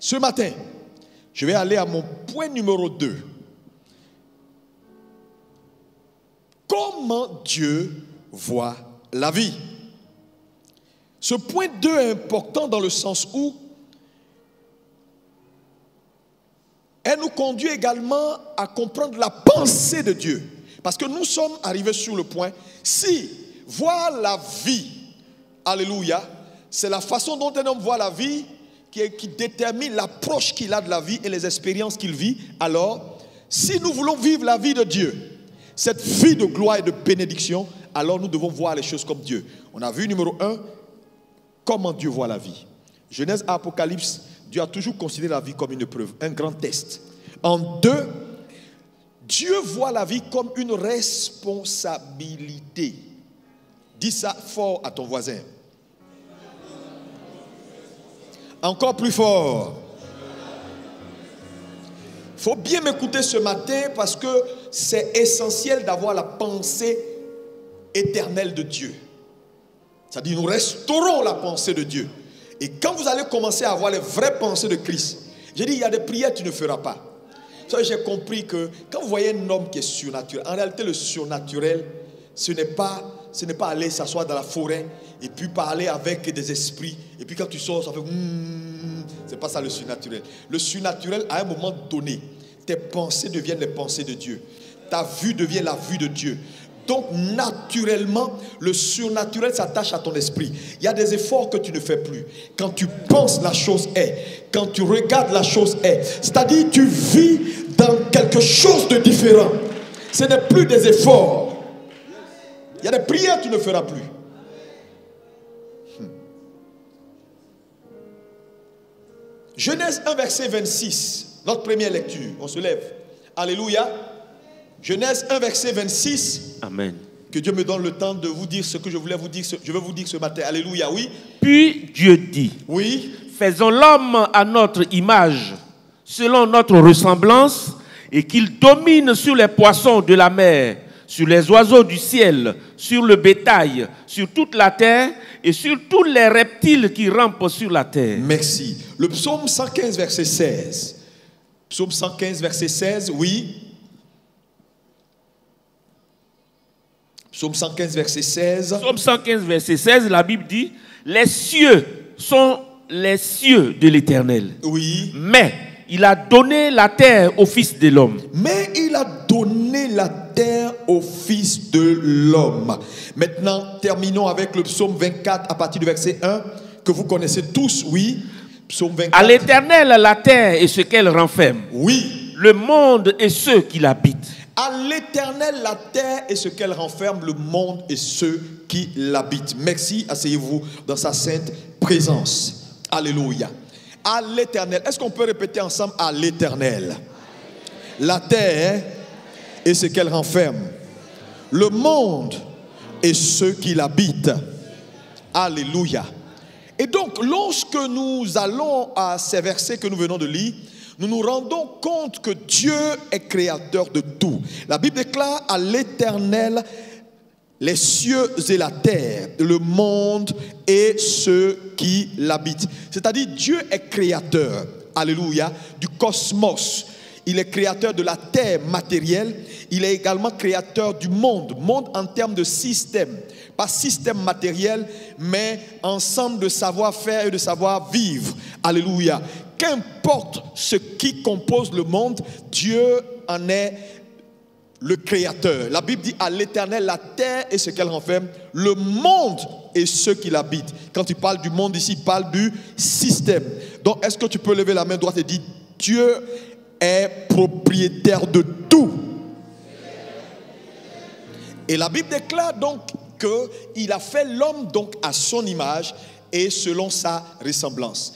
Ce matin, je vais aller à mon point numéro 2. Comment Dieu voit la vie? Ce point 2 est important dans le sens où elle nous conduit également à comprendre la pensée de Dieu. Parce que nous sommes arrivés sur le point, si voir la vie, alléluia, c'est la façon dont un homme voit la vie qui détermine l'approche qu'il a de la vie et les expériences qu'il vit. Alors, si nous voulons vivre la vie de Dieu, cette vie de gloire et de bénédiction, alors nous devons voir les choses comme Dieu. On a vu numéro 1, comment Dieu voit la vie. Genèse à Apocalypse, Dieu a toujours considéré la vie comme une épreuve, un grand test. En 2, Dieu voit la vie comme une responsabilité. Dis ça fort à ton voisin. Encore plus fort. Il faut bien m'écouter ce matin parce que c'est essentiel d'avoir la pensée éternelle de Dieu. C'est-à-dire nous restaurons la pensée de Dieu. Et quand vous allez commencer à avoir les vraies pensées de Christ, j'ai dit il y a des prières que tu ne feras pas. Ça, j'ai compris que quand vous voyez un homme qui est surnaturel, en réalité le surnaturel, ce n'est pas aller s'asseoir dans la forêt et puis parler avec des esprits. Et puis quand tu sors, ça fait c'est pas ça le surnaturel. Le surnaturel, à un moment donné, tes pensées deviennent les pensées de Dieu. Ta vue devient la vue de Dieu. Donc naturellement, le surnaturel s'attache à ton esprit. Il y a des efforts que tu ne fais plus. Quand tu penses, la chose est. Quand tu regardes, la chose est. C'est-à-dire tu vis dans quelque chose de différent. Ce n'est plus des efforts. Il y a des prières que tu ne feras plus. Genèse 1, verset 26. Notre première lecture. On se lève. Alléluia. Genèse 1, verset 26. Amen. Que Dieu me donne le temps de vous dire ce que je voulais vous dire. Je veux vous dire ce matin. Alléluia, oui. Puis Dieu dit, oui. Faisons l'homme à notre image, selon notre ressemblance, et qu'il domine sur les poissons de la mer, sur les oiseaux du ciel, sur le bétail, sur toute la terre, et sur tous les reptiles qui rampent sur la terre. Merci. Le psaume 115, verset 16. Psaume 115, verset 16, oui. Psaume 115, verset 16. Psaume 115, verset 16, la Bible dit, les cieux sont les cieux de l'Éternel. Oui. Mais il a donné la terre au Fils de l'homme. Mais il a donné la terre au Fils de l'homme. Maintenant, terminons avec le psaume 24 à partir du verset 1 que vous connaissez tous, oui. Psaume 24. À l'Éternel la terre et ce qu'elle renferme. Oui. Le monde et ceux qui l'habitent. À l'Éternel la terre et ce qu'elle renferme, le monde et ceux qui l'habitent. Merci, asseyez-vous dans sa sainte présence. Alléluia. À l'Éternel. Est-ce qu'on peut répéter ensemble à l'Éternel? La terre et ce qu'elle renferme, le monde et ceux qui l'habitent. Alléluia. Et donc, lorsque nous allons à ces versets que nous venons de lire, nous nous rendons compte que Dieu est créateur de tout. La Bible déclare à l'Éternel les cieux et la terre, le monde et ceux qui l'habitent. C'est-à-dire Dieu est créateur, alléluia, du cosmos. Il est créateur de la terre matérielle. Il est également créateur du monde. Monde en termes de système. Pas système matériel, mais ensemble de savoir-faire et de savoir-vivre. Alléluia. Qu'importe ce qui compose le monde, Dieu en est le créateur. La Bible dit à l'Éternel la terre et ce qu'elle renferme, le monde et ceux qui l'habitent. Quand il parle du monde ici, il parle du système. Donc est-ce que tu peux lever la main droite et dire Dieu est propriétaire de tout. Et la Bible déclare donc qu'il a fait l'homme donc à son image et selon sa ressemblance.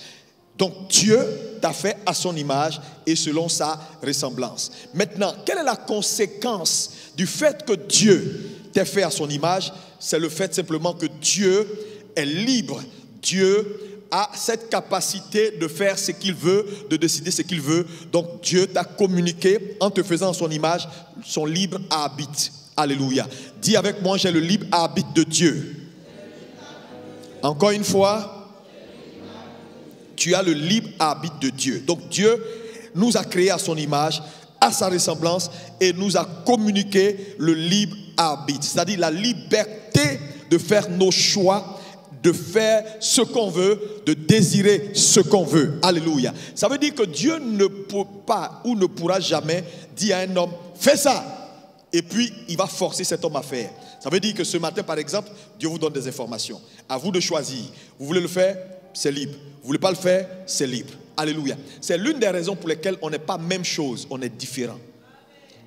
Donc Dieu t'a fait à son image et selon sa ressemblance. Maintenant, quelle est la conséquence du fait que Dieu t'ait fait à son image? C'est le fait simplement que Dieu est libre. Dieu a cette capacité de faire ce qu'il veut, de décider ce qu'il veut. Donc Dieu t'a communiqué en te faisant à son image son libre arbitre. Alléluia. Dis avec moi, j'ai le libre arbitre de Dieu. Encore une fois. tu as le libre arbitre de Dieu. Donc Dieu nous a créés à son image, à sa ressemblance, et nous a communiqué le libre arbitre, c'est-à-dire la liberté de faire nos choix, de faire ce qu'on veut, de désirer ce qu'on veut. Alléluia. Ça veut dire que Dieu ne peut pas ou ne pourra jamais dire à un homme, fais ça, et puis il va forcer cet homme à faire. Ça veut dire que ce matin, par exemple, Dieu vous donne des informations. À vous de choisir. Vous voulez le faire, c'est libre. Vous ne voulez pas le faire, c'est libre. Alléluia. C'est l'une des raisons pour lesquelles on n'est pas même chose, on est différent.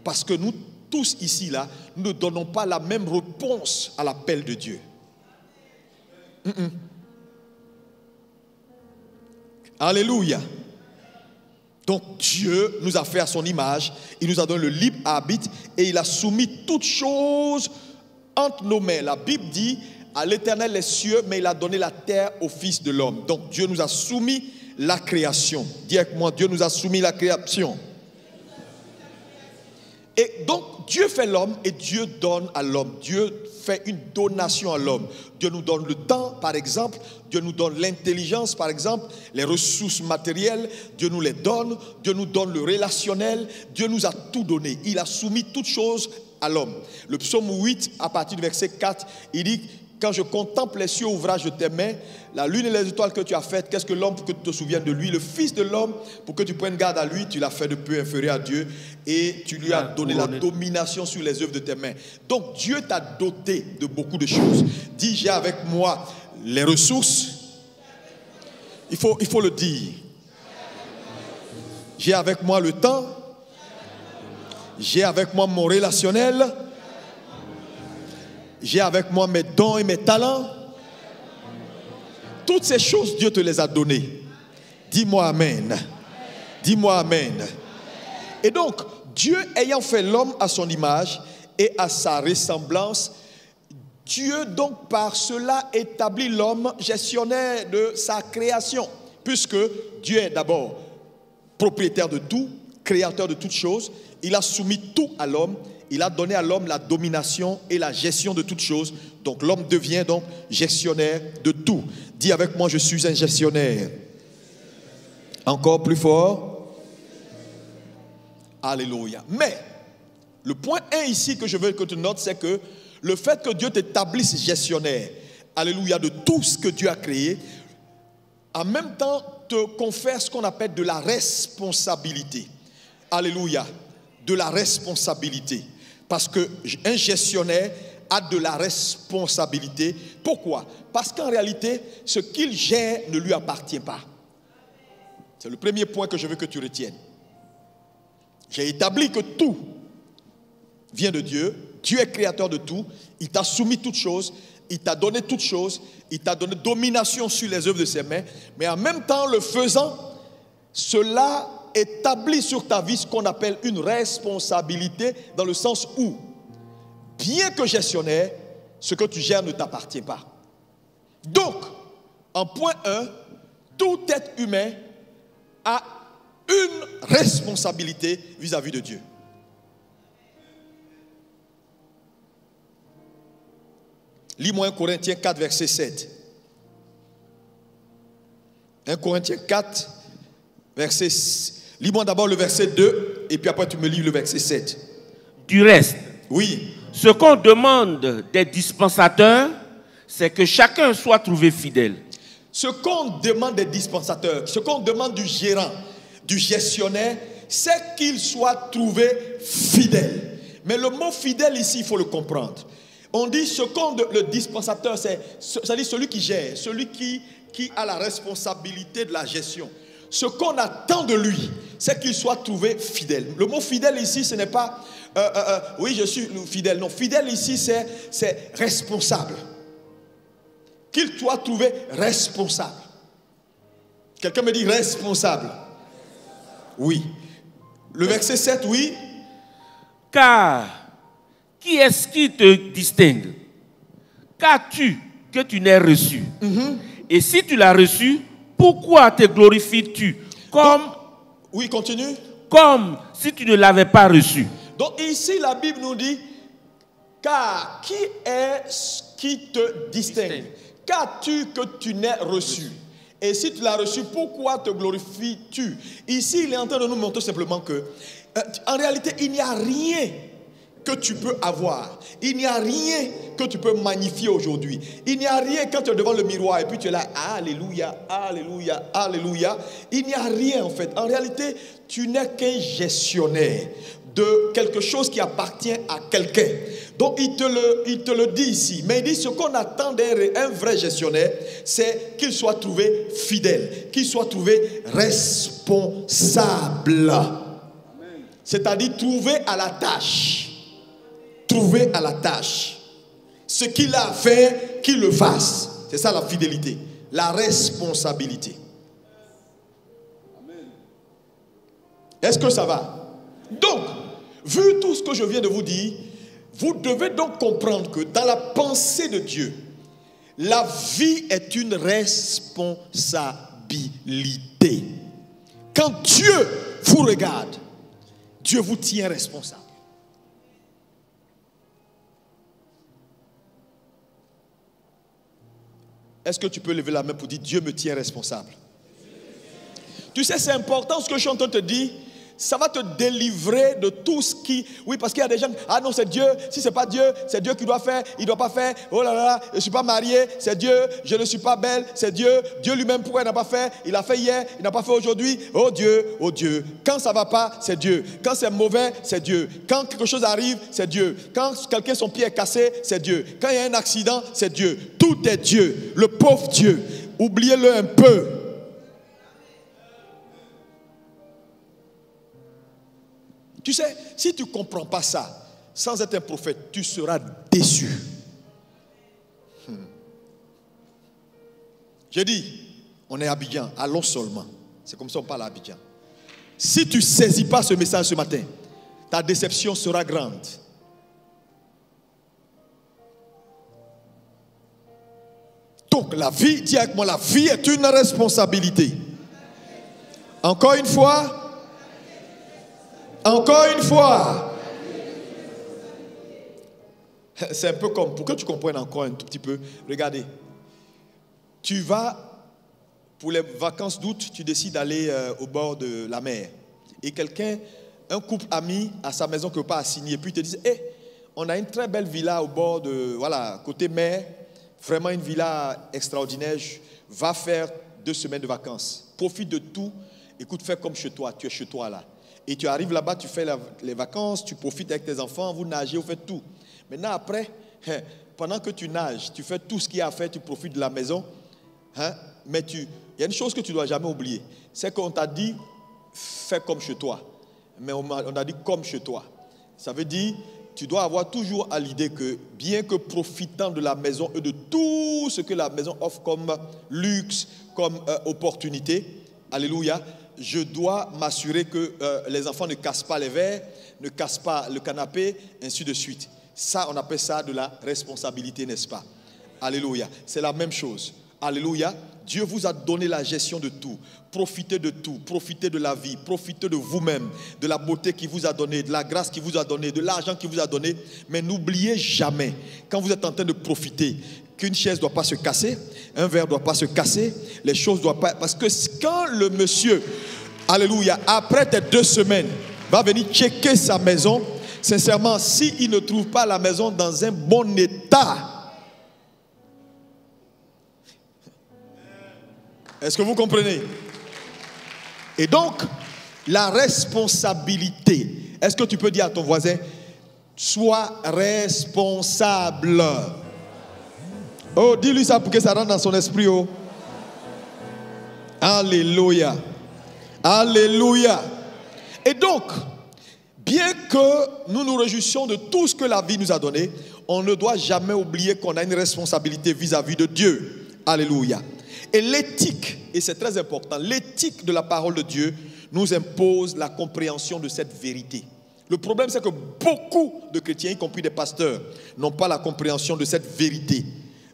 Parce que nous tous ici, là, nous ne donnons pas la même réponse à l'appel de Dieu. Alléluia. Donc Dieu nous a fait à son image, il nous a donné le libre arbitre et il a soumis toutes choses entre nos mains. La Bible dit, à l'Éternel les cieux, mais il a donné la terre au Fils de l'homme. Donc Dieu nous a soumis la création. Dis avec moi, Dieu nous a soumis la création. Et donc Dieu fait l'homme et Dieu donne à l'homme. Dieu fait une donation à l'homme. Dieu nous donne le temps, par exemple. Dieu nous donne l'intelligence, par exemple. Les ressources matérielles, Dieu nous les donne. Dieu nous donne le relationnel. Dieu nous a tout donné. Il a soumis toutes choses à l'homme. Le psaume 8, à partir du verset 4, il dit, quand je contemple les cieux, ouvrage de tes mains, la lune et les étoiles que tu as faites, qu'est-ce que l'homme pour que tu te souviennes de lui? Le Fils de l'homme, pour que tu prennes garde à lui, tu l'as fait de peu inférieur à Dieu et tu lui as donné la domination sur les œuvres de tes mains. Donc Dieu t'a doté de beaucoup de choses. Dis, j'ai avec moi les ressources. Il faut le dire. J'ai avec moi le temps. J'ai avec moi mon relationnel. J'ai avec moi mes dons et mes talents. Toutes ces choses, Dieu te les a données. Dis-moi amen. Dis-moi amen. Et donc, Dieu ayant fait l'homme à son image et à sa ressemblance, Dieu donc par cela établit l'homme gestionnaire de sa création. Puisque Dieu est d'abord propriétaire de tout, créateur de toutes choses, il a soumis tout à l'homme. Il a donné à l'homme la domination et la gestion de toutes choses. Donc l'homme devient donc gestionnaire de tout. Dis avec moi, je suis un gestionnaire. Encore plus fort. Alléluia. Mais le point 1 ici que je veux que tu notes, c'est que le fait que Dieu t'établisse gestionnaire, alléluia, de tout ce que Dieu a créé, en même temps te confère ce qu'on appelle de la responsabilité. Alléluia. De la responsabilité. Parce qu'un gestionnaire a de la responsabilité. Pourquoi? Parce qu'en réalité, ce qu'il gère ne lui appartient pas. C'est le premier point que je veux que tu retiennes. J'ai établi que tout vient de Dieu. Dieu est créateur de tout. Il t'a soumis toutes choses. Il t'a donné toutes choses. Il t'a donné domination sur les œuvres de ses mains. Mais en même temps, le faisant, cela établit sur ta vie ce qu'on appelle une responsabilité, dans le sens où, bien que gestionnaire, ce que tu gères ne t'appartient pas. Donc, en point 1, tout être humain a une responsabilité vis-à-vis de Dieu. Lis-moi 1 Corinthiens 4, verset 7. 1 Corinthiens 4, verset 6. Lis-moi d'abord le verset 2 et puis après tu me lis le verset 7. Du reste, oui, ce qu'on demande des dispensateurs, c'est que chacun soit trouvé fidèle. Ce qu'on demande des dispensateurs, ce qu'on demande du gérant, du gestionnaire, c'est qu'il soit trouvé fidèle. Mais le mot fidèle ici, il faut le comprendre. On dit le dispensateur, c'est-à-dire celui qui gère, celui qui a la responsabilité de la gestion. Ce qu'on attend de lui, c'est qu'il soit trouvé fidèle. Le mot fidèle ici, ce n'est pas oui, je suis fidèle. Non, fidèle ici, c'est responsable. Qu'il soit trouvé responsable. Quelqu'un me dit responsable. Oui. Le verset 7, oui. Car qui est-ce qui te distingue? Qu'as-tu que tu n'aies reçu? Et si tu l'as reçu, pourquoi te glorifies-tu oui, continue. Comme si tu ne l'avais pas reçu. Donc ici, la Bible nous dit, car qui est-ce qui te distingue? Qu'as-tu que tu n'aies reçu? Et si tu l'as reçu, pourquoi te glorifies-tu? Ici, il est en train de nous montrer simplement que, en réalité, il n'y a rien que tu peux avoir. Il n'y a rien que tu peux magnifier aujourd'hui. Il n'y a rien quand tu es devant le miroir et puis tu es là, alléluia, alléluia, alléluia. Il n'y a rien en fait. En réalité, tu n'es qu'un gestionnaire de quelque chose qui appartient à quelqu'un. Donc il te le dit ici. Mais il dit ce qu'on attend d'un vrai gestionnaire, c'est qu'il soit trouvé fidèle, qu'il soit trouvé responsable. C'est-à-dire trouvé à la tâche. Trouver à la tâche. Ce qu'il a fait, qu'il le fasse. C'est ça la fidélité. La responsabilité. Est-ce que ça va? Donc, vu tout ce que je viens de vous dire, vous devez donc comprendre que dans la pensée de Dieu, la vie est une responsabilité. Quand Dieu vous regarde, Dieu vous tient responsable. Est-ce que tu peux lever la main pour dire Dieu me tient responsable? Tu sais, c'est important ce que je suis en train de te dire. Ça va te délivrer de tout ce qui... Oui, parce qu'il y a des gens... Ah non, c'est Dieu. Si ce n'est pas Dieu, c'est Dieu qui doit faire. Il ne doit pas faire. Oh là là, je ne suis pas marié. C'est Dieu. Je ne suis pas belle. C'est Dieu. Dieu lui-même, pourquoi il n'a pas fait? Il a fait hier. Il n'a pas fait aujourd'hui. Oh Dieu, oh Dieu. Quand ça ne va pas, c'est Dieu. Quand c'est mauvais, c'est Dieu. Quand quelque chose arrive, c'est Dieu. Quand quelqu'un, son pied est cassé, c'est Dieu. Quand il y a un accident, c'est Dieu. Tout est Dieu. Le pauvre Dieu. Oubliez-le un peu. Tu sais, si tu ne comprends pas ça, sans être un prophète, tu seras déçu. Je dis, on est à Abidjan, allons seulement. C'est comme ça qu'on parle à Abidjan. Si tu ne saisis pas ce message ce matin, ta déception sera grande. Donc la vie, dis avec moi, la vie est une responsabilité. Encore une fois. Encore une fois. C'est un peu comme, pour que tu comprennes encore un tout petit peu, regardez. Tu vas, pour les vacances d'août, tu décides d'aller au bord de la mer. Et quelqu'un, un couple ami à sa maison que pas à signer, et puis il te dit, on a une très belle villa au bord de, voilà, côté mer, vraiment une villa extraordinaire, va faire 2 semaines de vacances. Profite de tout, écoute, fais comme chez toi, tu es chez toi là. Et tu arrives là-bas, tu fais les vacances, tu profites avec tes enfants, vous nagez, vous faites tout. Maintenant après, pendant que tu nages, tu fais tout ce qu'il y a à faire, tu profites de la maison. Mais il y a une chose que tu ne dois jamais oublier. C'est qu'on t'a dit, fais comme chez toi. Mais on a dit comme chez toi. Ça veut dire, tu dois avoir toujours à l'idée que, bien que profitant de la maison et de tout ce que la maison offre comme luxe, comme opportunité, alléluia, je dois m'assurer que les enfants ne cassent pas les verres, ne cassent pas le canapé, ainsi de suite. Ça, on appelle ça de la responsabilité, n'est-ce pas? Alléluia. C'est la même chose. Alléluia. Dieu vous a donné la gestion de tout. Profitez de tout. Profitez de la vie. Profitez de vous-même. De la beauté qu'il vous a donnée, de la grâce qu'il vous a donnée, de l'argent qu'il vous a donné. Mais n'oubliez jamais, quand vous êtes en train de profiter, qu'une chaise ne doit pas se casser, un verre ne doit pas se casser, les choses ne doivent pas... Parce que quand le monsieur, alléluia, après tes 2 semaines, va venir checker sa maison, sincèrement, s'il ne trouve pas la maison dans un bon état, est-ce que vous comprenez? Et donc, la responsabilité, est-ce que tu peux dire à ton voisin, sois responsable? Oh, dis-lui ça pour que ça rentre dans son esprit. Oh. Alléluia. Alléluia. Et donc, bien que nous nous réjouissions de tout ce que la vie nous a donné, on ne doit jamais oublier qu'on a une responsabilité vis-à-vis de Dieu. Alléluia. Et l'éthique, et c'est très important, l'éthique de la parole de Dieu nous impose la compréhension de cette vérité. Le problème, c'est que beaucoup de chrétiens, y compris des pasteurs, n'ont pas la compréhension de cette vérité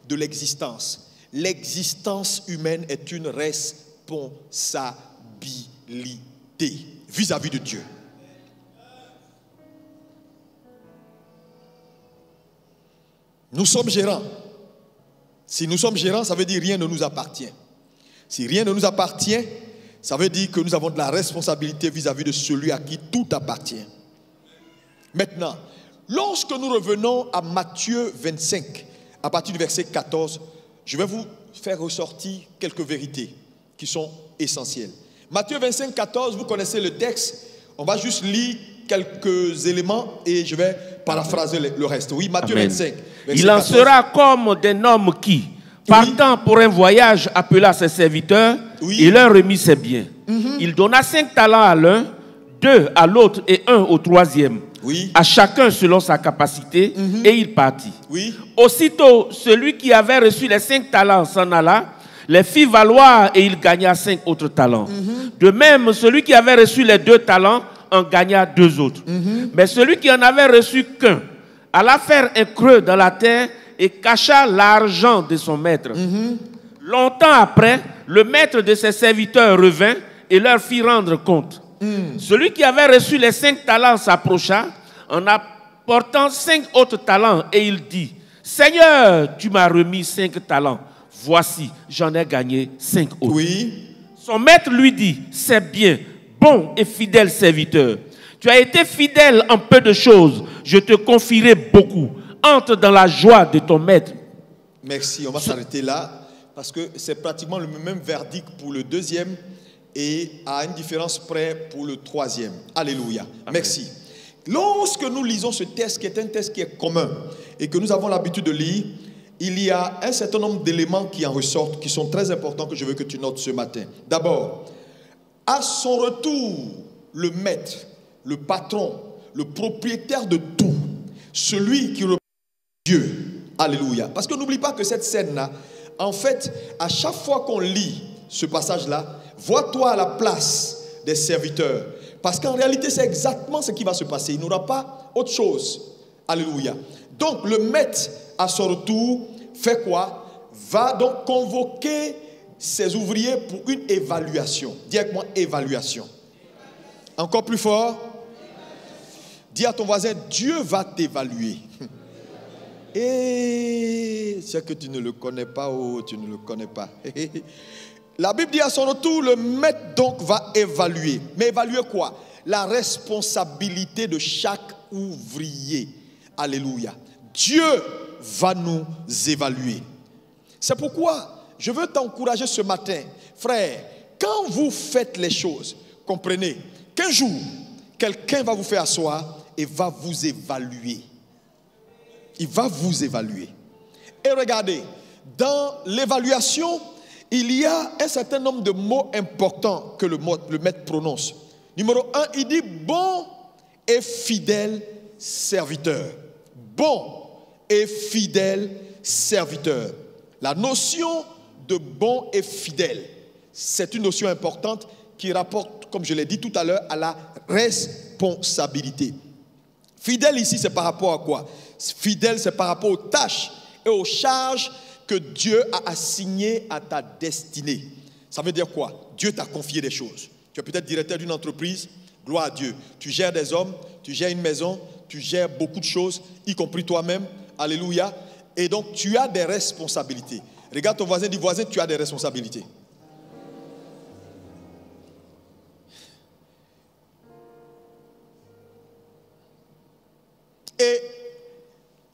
de l'existence. L'existence humaine est une responsabilité vis-à-vis de Dieu. Nous sommes gérants. Si nous sommes gérants, ça veut dire rien ne nous appartient. Si rien ne nous appartient, ça veut dire que nous avons de la responsabilité vis-à-vis de celui à qui tout appartient. Maintenant, lorsque nous revenons à Matthieu 25, à partir du verset 14, je vais vous faire ressortir quelques vérités qui sont essentielles. Matthieu 25, 14, vous connaissez le texte. On va juste lire quelques éléments et je vais paraphraser le reste. Oui, Matthieu Amen. 25. Il en 14. sera comme d'un homme qui, partant pour un voyage, appela ses serviteurs et leur remit ses biens. Il donna 5 talents à l'un, 2 à l'autre et 1 au troisième. À chacun selon sa capacité, et il partit. Aussitôt, celui qui avait reçu les 5 talents s'en alla, les fit valoir et il gagna 5 autres talents. De même, celui qui avait reçu les 2 talents en gagna 2 autres. Mais celui qui en avait reçu qu'un alla faire un creux dans la terre et cacha l'argent de son maître. Longtemps après, le maître de ses serviteurs revint et leur fit rendre compte. Celui qui avait reçu les 5 talents s'approcha en apportant 5 autres talents et il dit, « Seigneur, tu m'as remis 5 talents. Voici, j'en ai gagné 5 autres. » Son maître lui dit, « C'est bien, bon et fidèle serviteur. Tu as été fidèle en peu de choses. Je te confierai beaucoup. Entre dans la joie de ton maître. » Merci, on va s'arrêter là parce que c'est pratiquement le même verdict pour le deuxième et à une différence près pour le troisième. Alléluia. Amen. Merci. Lorsque nous lisons ce texte qui est un texte qui est commun et que nous avons l'habitude de lire, il y a un certain nombre d'éléments qui en ressortent, qui sont très importants que je veux que tu notes ce matin. D'abord, à son retour, le maître, le patron, le propriétaire de tout, celui qui représente Dieu. Alléluia. Parce que n'oublie pas que cette scène-là, en fait, à chaque fois qu'on lit ce passage-là, vois-toi à la place des serviteurs. Parce qu'en réalité, c'est exactement ce qui va se passer. Il n'y aura pas autre chose. Alléluia. Donc, le maître, à son retour, fait quoi? Va donc convoquer ses ouvriers pour une évaluation. Dis avec moi, évaluation. Encore plus fort. Dis à ton voisin, Dieu va t'évaluer. Et c'est que tu ne le connais pas ou tu ne le connais pas. La Bible dit à son retour, le maître donc va évaluer. Mais évaluer quoi? La responsabilité de chaque ouvrier. Alléluia. Dieu va nous évaluer. C'est pourquoi je veux t'encourager ce matin. Frère, quand vous faites les choses, comprenez qu'un jour, quelqu'un va vous faire asseoir et va vous évaluer. Il va vous évaluer. Et regardez, dans l'évaluation, il y a un certain nombre de mots importants que le maître prononce. Numéro 1, il dit bon et fidèle serviteur. Bon et fidèle serviteur. La notion de bon et fidèle, c'est une notion importante qui rapporte, comme je l'ai dit tout à l'heure, à la responsabilité. Fidèle ici, c'est par rapport à quoi? Fidèle, c'est par rapport aux tâches et aux charges que Dieu a assignées à ta destinée. Ça veut dire quoi? Dieu t'a confié des choses. Tu es peut-être directeur d'une entreprise, gloire à Dieu. Tu gères des hommes, tu gères une maison, tu gères beaucoup de choses, y compris toi-même. Alléluia. Et donc, tu as des responsabilités. Regarde ton voisin, dis voisin, tu as des responsabilités. Et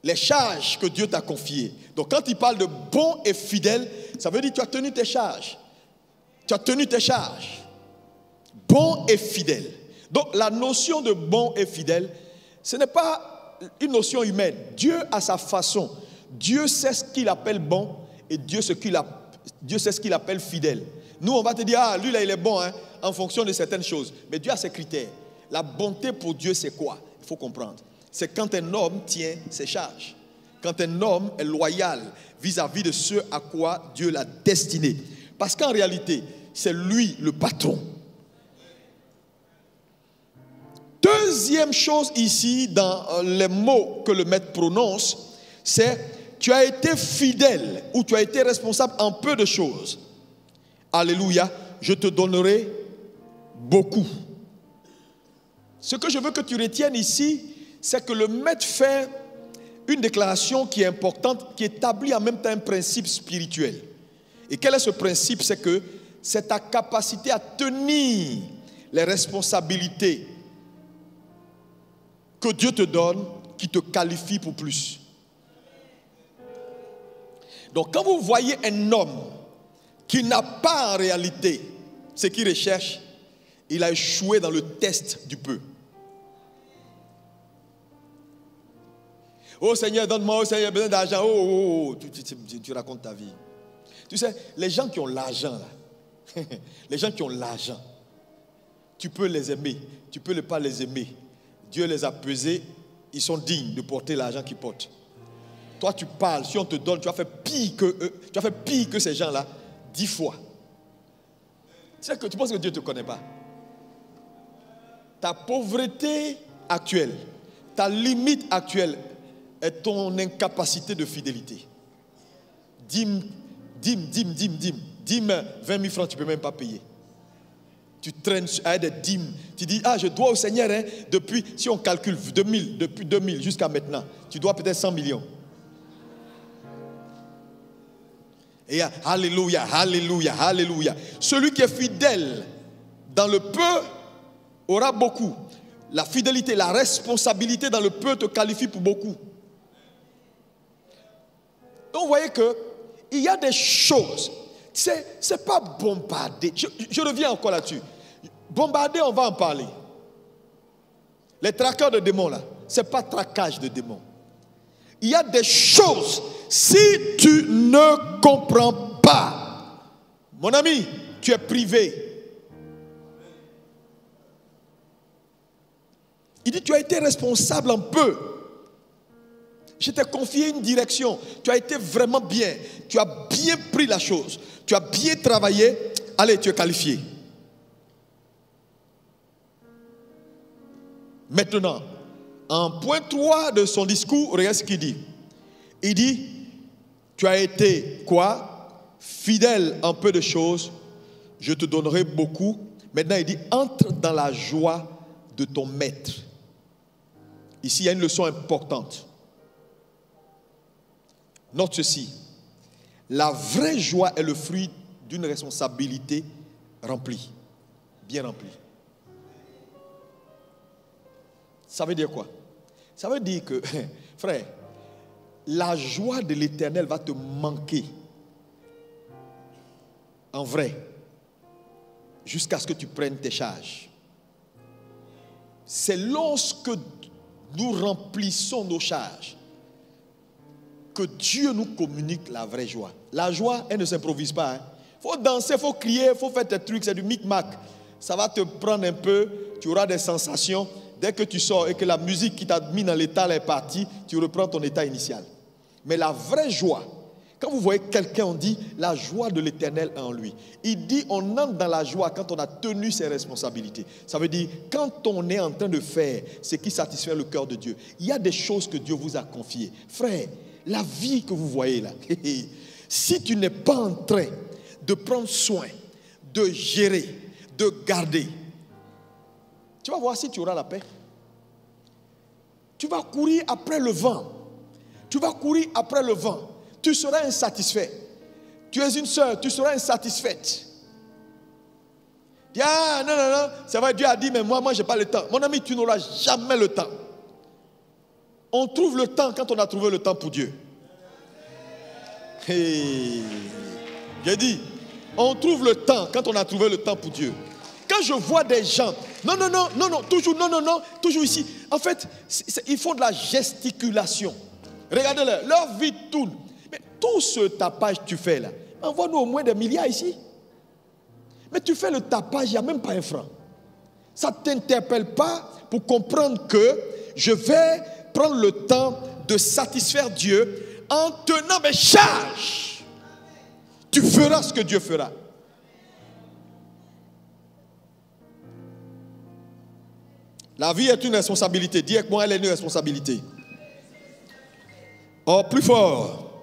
les charges que Dieu t'a confiées. Donc quand il parle de bon et fidèle, ça veut dire que tu as tenu tes charges. Tu as tenu tes charges. Bon et fidèle. Donc la notion de bon et fidèle, ce n'est pas une notion humaine. Dieu a sa façon. Dieu sait ce qu'il appelle bon et Dieu sait ce qu'il appelle fidèle. Nous, on va te dire, ah, lui là, il est bon hein, en fonction de certaines choses. Mais Dieu a ses critères. La bonté pour Dieu, c'est quoi? Il faut comprendre. C'est quand un homme tient ses charges. Quand un homme est loyal vis-à-vis de ce à quoi Dieu l'a destiné. Parce qu'en réalité, c'est lui le patron. Deuxième chose ici, dans les mots que le maître prononce, c'est tu as été fidèle ou tu as été responsable en peu de choses. Alléluia, je te donnerai beaucoup. Ce que je veux que tu retiennes ici, c'est que le maître fait une déclaration qui est importante, qui établit en même temps un principe spirituel. Et quel est ce principe? C'est que c'est ta capacité à tenir les responsabilités que Dieu te donne qui te qualifie pour plus. Donc quand vous voyez un homme qui n'a pas en réalité ce qu'il recherche, il a échoué dans le test du peu. Oh Seigneur, donne-moi, oh Seigneur, besoin d'argent. Oh. Tu racontes ta vie. Tu sais, les gens qui ont l'argent, là, les gens qui ont l'argent, tu peux les aimer, tu peux ne pas les aimer. Dieu les a pesés, ils sont dignes de porter l'argent qu'ils portent. Toi, tu parles, si on te donne, tu as fait pire que eux, tu as fait pire que ces gens-là 10 fois. Tu sais que tu penses que Dieu ne te connaît pas. Ta pauvreté actuelle, ta limite actuelle est ton incapacité de fidélité. Dîme, 20 000 francs, tu ne peux même pas payer. Tu traînes avec des dîmes. Tu dis, je dois au Seigneur, hein, depuis, si on calcule 2000, depuis 2000 jusqu'à maintenant, tu dois peut-être 100 millions. Et alléluia, alléluia, alléluia. Celui qui est fidèle dans le peu aura beaucoup. La fidélité, la responsabilité dans le peu te qualifie pour beaucoup. Donc vous voyez que il y a des choses. C'est pas bombarder. Je reviens encore là-dessus. Bombarder, on va en parler. Les traqueurs de démons là, c'est pas traquage de démons. Il y a des choses, si tu ne comprends pas, mon ami, tu es privé. Il dit, tu as été responsable un peu. Je t'ai confié une direction. Tu as été vraiment bien. Tu as bien pris la chose. Tu as bien travaillé. Allez, tu es qualifié. Maintenant, en point 3 de son discours, regarde ce qu'il dit. Il dit, tu as été quoi? Fidèle en peu de choses, je te donnerai beaucoup. Maintenant, il dit, entre dans la joie de ton maître. Ici, il y a une leçon importante. Note ceci. La vraie joie est le fruit d'une responsabilité remplie, bien remplie. Ça veut dire quoi? Ça veut dire que, frère, la joie de l'Éternel va te manquer. En vrai. Jusqu'à ce que tu prennes tes charges. C'est lorsque nous remplissons nos charges que Dieu nous communique la vraie joie. La joie, elle ne s'improvise pas. Il faut danser, il faut crier, il faut faire tes trucs, c'est du micmac. Ça va te prendre un peu, tu auras des sensations. Dès que tu sors et que la musique qui t'a mis dans l'état là est partie, tu reprends ton état initial. Mais la vraie joie, quand vous voyez quelqu'un, on dit la joie de l'Éternel est en lui. Il dit on entre dans la joie quand on a tenu ses responsabilités. Ça veut dire quand on est en train de faire ce qui satisfait le cœur de Dieu. Il y a des choses que Dieu vous a confiées. Frère, la vie que vous voyez là, si tu n'es pas en train de prendre soin, de gérer, de garder, tu vas voir si tu auras la paix. Tu vas courir après le vent. Tu vas courir après le vent. Tu seras insatisfait. Tu es une sœur, tu seras insatisfaite. Non, c'est vrai, Dieu a dit, mais moi, je n'ai pas le temps. Mon ami, tu n'auras jamais le temps. On trouve le temps quand on a trouvé le temps pour Dieu. Hey. J'ai dit, on trouve le temps quand on a trouvé le temps pour Dieu. Quand je vois des gens, non, toujours ici. En fait, ils font de la gesticulation. Regardez-le, leur vie tourne. Mais tout ce tapage que tu fais là, envoie-nous au moins des milliards ici. Mais tu fais le tapage, il n'y a même pas un franc. Ça ne t'interpelle pas pour comprendre que je vais prendre le temps de satisfaire Dieu en tenant mes charges. Tu feras ce que Dieu fera. La vie est une responsabilité. Dis avec moi, elle est une responsabilité. Oh, plus fort.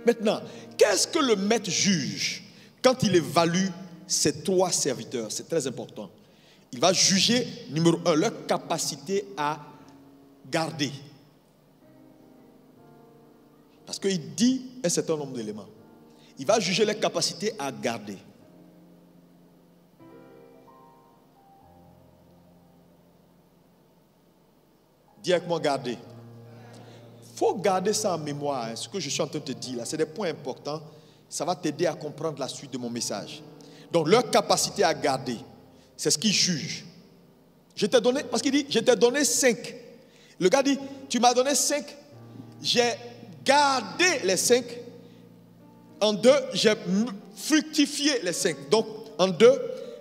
Maintenant, qu'est-ce que le maître juge quand il évalue ses 3 serviteurs? C'est très important. Il va juger, numéro 1, leur capacité à garder. Parce qu'il dit un certain nombre d'éléments. Il va juger les capacités à garder. Dis avec moi, garder. Il faut garder ça en mémoire. Ce que je suis en train de te dire là, c'est des points importants. Ça va t'aider à comprendre la suite de mon message. Donc, leur capacité à garder, c'est ce qu'ils jugent. Je t'ai donné, parce qu'il dit, je t'ai donné 5. Le gars dit, tu m'as donné 5. J'ai gardé les 5. En 2, j'ai fructifié les 5. Donc, en 2,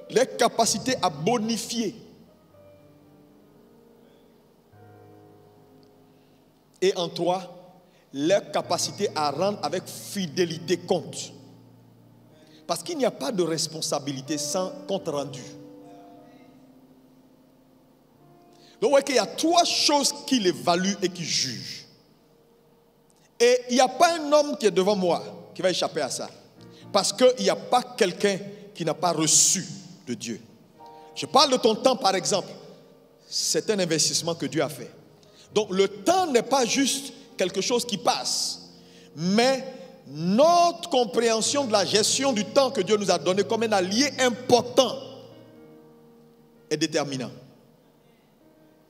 les capacités à bonifier. Et en 3, les capacités à rendre avec fidélité compte. Parce qu'il n'y a pas de responsabilité sans compte rendu. Donc, vous voyez qu'il y a 3 choses qu'il évalue et qu'il juge. Et il n'y a pas un homme qui est devant moi qui va échapper à ça. Parce qu'il n'y a pas quelqu'un qui n'a pas reçu de Dieu. Je parle de ton temps, par exemple. C'est un investissement que Dieu a fait. Donc, le temps n'est pas juste quelque chose qui passe. Mais notre compréhension de la gestion du temps que Dieu nous a donné comme un allié important est déterminant.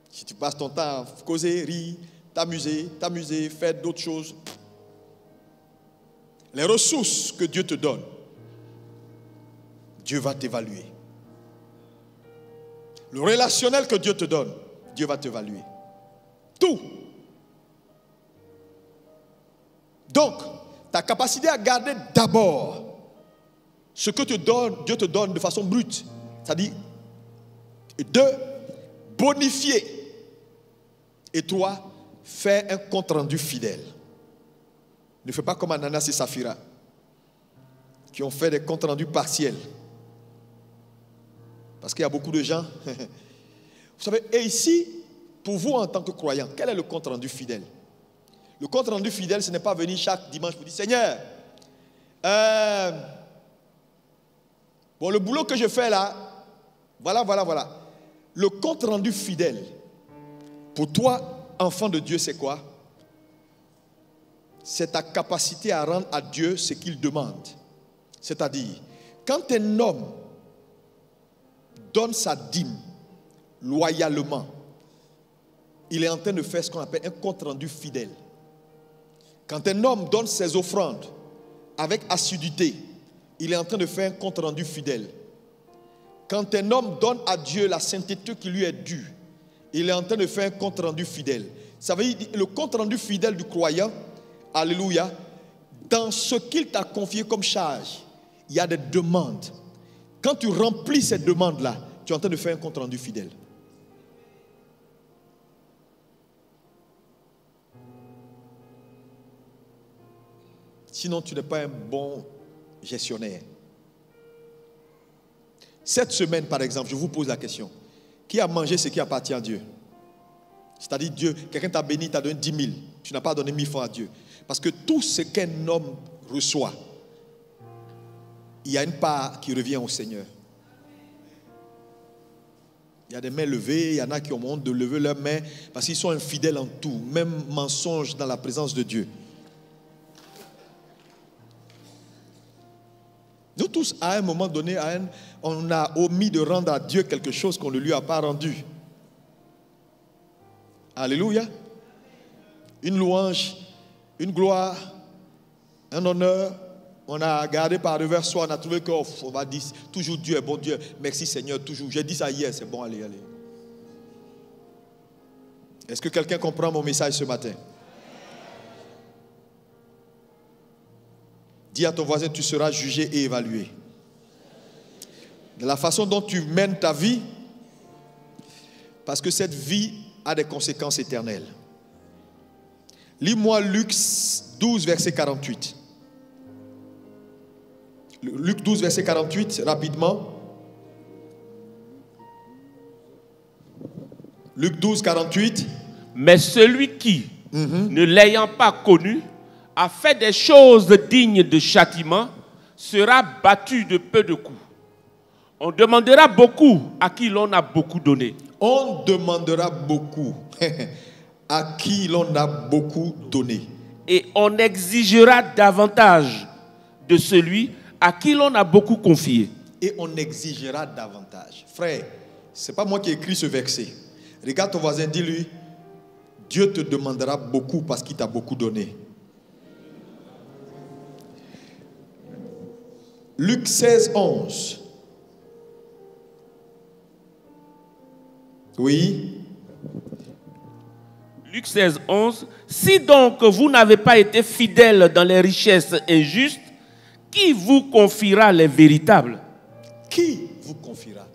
Si tu passes ton temps à causer, rire, t'amuser, faire d'autres choses, les ressources que Dieu te donne, Dieu va t'évaluer. Le relationnel que Dieu te donne, Dieu va t'évaluer. Tout. Donc, ta capacité à garder d'abord ce que Dieu te donne de façon brute, c'est-à-dire de bonifier. Et toi, fais un compte rendu fidèle. Ne fais pas comme Ananas et Saphira, qui ont fait des comptes rendus partiels. Parce qu'il y a beaucoup de gens. Vous savez, et ici, pour vous en tant que croyant, quel est le compte rendu fidèle? Le compte rendu fidèle, ce n'est pas venir chaque dimanche pour dire, Seigneur, bon, le boulot que je fais là, voilà. Le compte rendu fidèle, pour toi, enfant de Dieu, c'est quoi? C'est ta capacité à rendre à Dieu ce qu'il demande. C'est-à-dire, quand un homme donne sa dîme loyalement, il est en train de faire ce qu'on appelle un compte rendu fidèle. Quand un homme donne ses offrandes avec assiduité, il est en train de faire un compte rendu fidèle. Quand un homme donne à Dieu la sainteté qui lui est due, il est en train de faire un compte rendu fidèle. Ça veut dire le compte rendu fidèle du croyant, alléluia, dans ce qu'il t'a confié comme charge, il y a des demandes. Quand tu remplis ces demandes-là, tu es en train de faire un compte rendu fidèle. Sinon, tu n'es pas un bon gestionnaire. Cette semaine, par exemple, je vous pose la question. Qui a mangé ce qui appartient à Dieu? C'est-à-dire Dieu, quelqu'un t'a béni, t'a donné 10 000. Tu n'as pas donné 1000 francs à Dieu. Parce que tout ce qu'un homme reçoit, il y a une part qui revient au Seigneur. Il y a des mains levées, il y en a qui ont honte de lever leurs mains parce qu'ils sont infidèles en tout, même mensonge dans la présence de Dieu. Nous tous, à un moment donné, on a omis de rendre à Dieu quelque chose qu'on ne lui a pas rendu. Alléluia. Une louange, une gloire, un honneur, on a gardé par revers soi, on a trouvé qu'on va dire toujours Dieu est bon, Dieu, merci Seigneur, toujours. J'ai dit ça hier, c'est bon, allez. Est-ce que quelqu'un comprend mon message ce matin? Dis à ton voisin, tu seras jugé et évalué. De la façon dont tu mènes ta vie, parce que cette vie a des conséquences éternelles. Lis-moi Luc 12, verset 48. Luc 12, verset 48, rapidement. Luc 12, 48. Mais celui qui, ne l'ayant pas connu, a fait des choses dignes de châtiment, sera battu de peu de coups. On demandera beaucoup à qui l'on a beaucoup donné. On demandera beaucoup à qui l'on a beaucoup donné. Et on exigera davantage de celui à qui l'on a beaucoup confié. Et on exigera davantage. Frère, ce n'est pas moi qui ai écrit ce verset. Regarde ton voisin, dis-lui, Dieu te demandera beaucoup parce qu'il t'a beaucoup donné. Luc 16, 11. Oui. Luc 16, 11. Si donc vous n'avez pas été fidèles dans les richesses injustes, qui vous confiera les véritables? Qui vous confiera?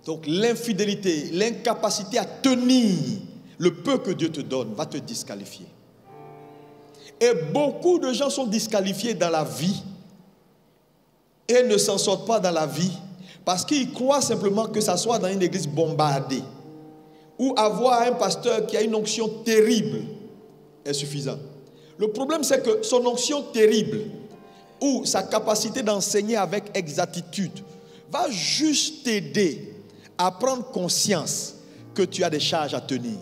Donc l'infidélité, l'incapacité à tenir le peu que Dieu te donne va te disqualifier. Et beaucoup de gens sont disqualifiés dans la vie et ne s'en sortent pas dans la vie parce qu'ils croient simplement que ça soit dans une église bombardée ou avoir un pasteur qui a une onction terrible est suffisant. Le problème, c'est que son onction terrible ou sa capacité d'enseigner avec exactitude va juste t'aider à prendre conscience que tu as des charges à tenir.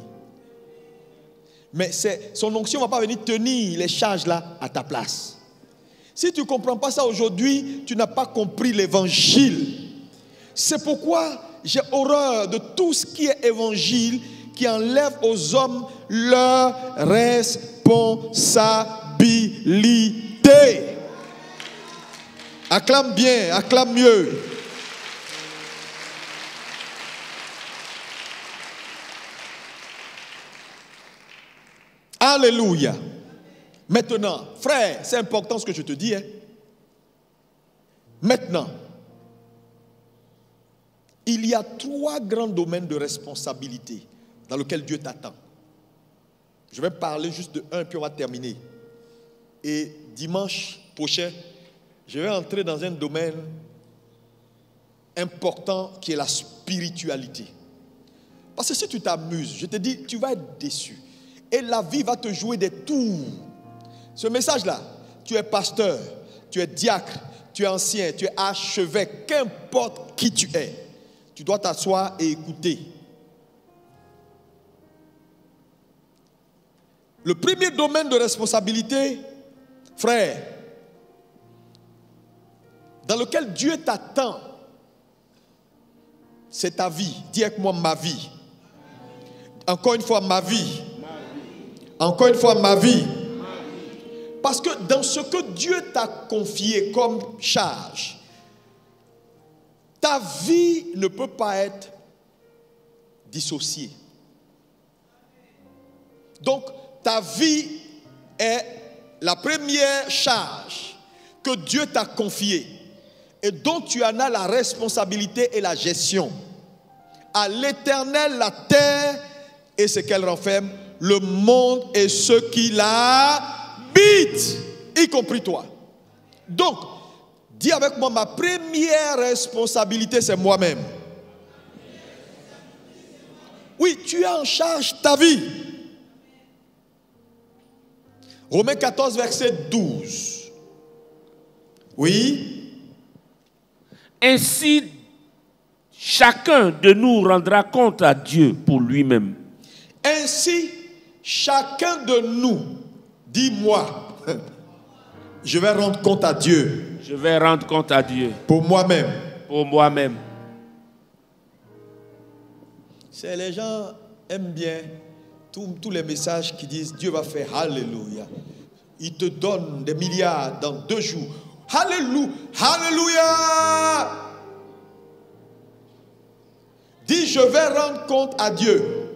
Mais son onction ne va pas venir tenir les charges là à ta place. Si tu ne comprends pas ça aujourd'hui, tu n'as pas compris l'évangile. C'est pourquoi j'ai horreur de tout ce qui est évangile qui enlève aux hommes leur responsabilité. Acclame bien, acclame mieux. Alléluia. Maintenant, frère, c'est important ce que je te dis. Maintenant, il y a 3 grands domaines de responsabilité dans lesquels Dieu t'attend. Je vais parler juste de un, puis on va terminer. Et dimanche prochain, je vais entrer dans un domaine important qui est la spiritualité. Parce que si tu t'amuses, je te dis, tu vas être déçu. Et la vie va te jouer des tours. Ce message-là, tu es pasteur, tu es diacre, tu es ancien, tu es archevêque, qu'importe qui tu es, tu dois t'asseoir et écouter. Le premier domaine de responsabilité, frère, dans lequel Dieu t'attend, c'est ta vie. Dis avec moi, ma vie. Encore une fois, ma vie. Encore une fois, ma vie. Parce que dans ce que Dieu t'a confié comme charge, ta vie ne peut pas être dissociée. Donc, ta vie est la première charge que Dieu t'a confiée et dont tu en as la responsabilité et la gestion. À l'Éternel, la terre et ce qu'elle renferme, le monde et ceux qui l'habitent, y compris toi. Donc, dis avec moi, ma première responsabilité, c'est moi-même. Oui, tu as en charge ta vie. Romains 14, verset 12. Oui. Ainsi, chacun de nous rendra compte à Dieu pour lui-même. Ainsi, chacun de nous, dis-moi, je vais rendre compte à Dieu. Je vais rendre compte à Dieu. Pour moi-même. Pour moi-même. C'est les gens aiment bien tous les messages qui disent Dieu va faire Alléluia. Il te donne des milliards dans 2 jours. Alléluia. Alléluia. Dis, je vais rendre compte à Dieu.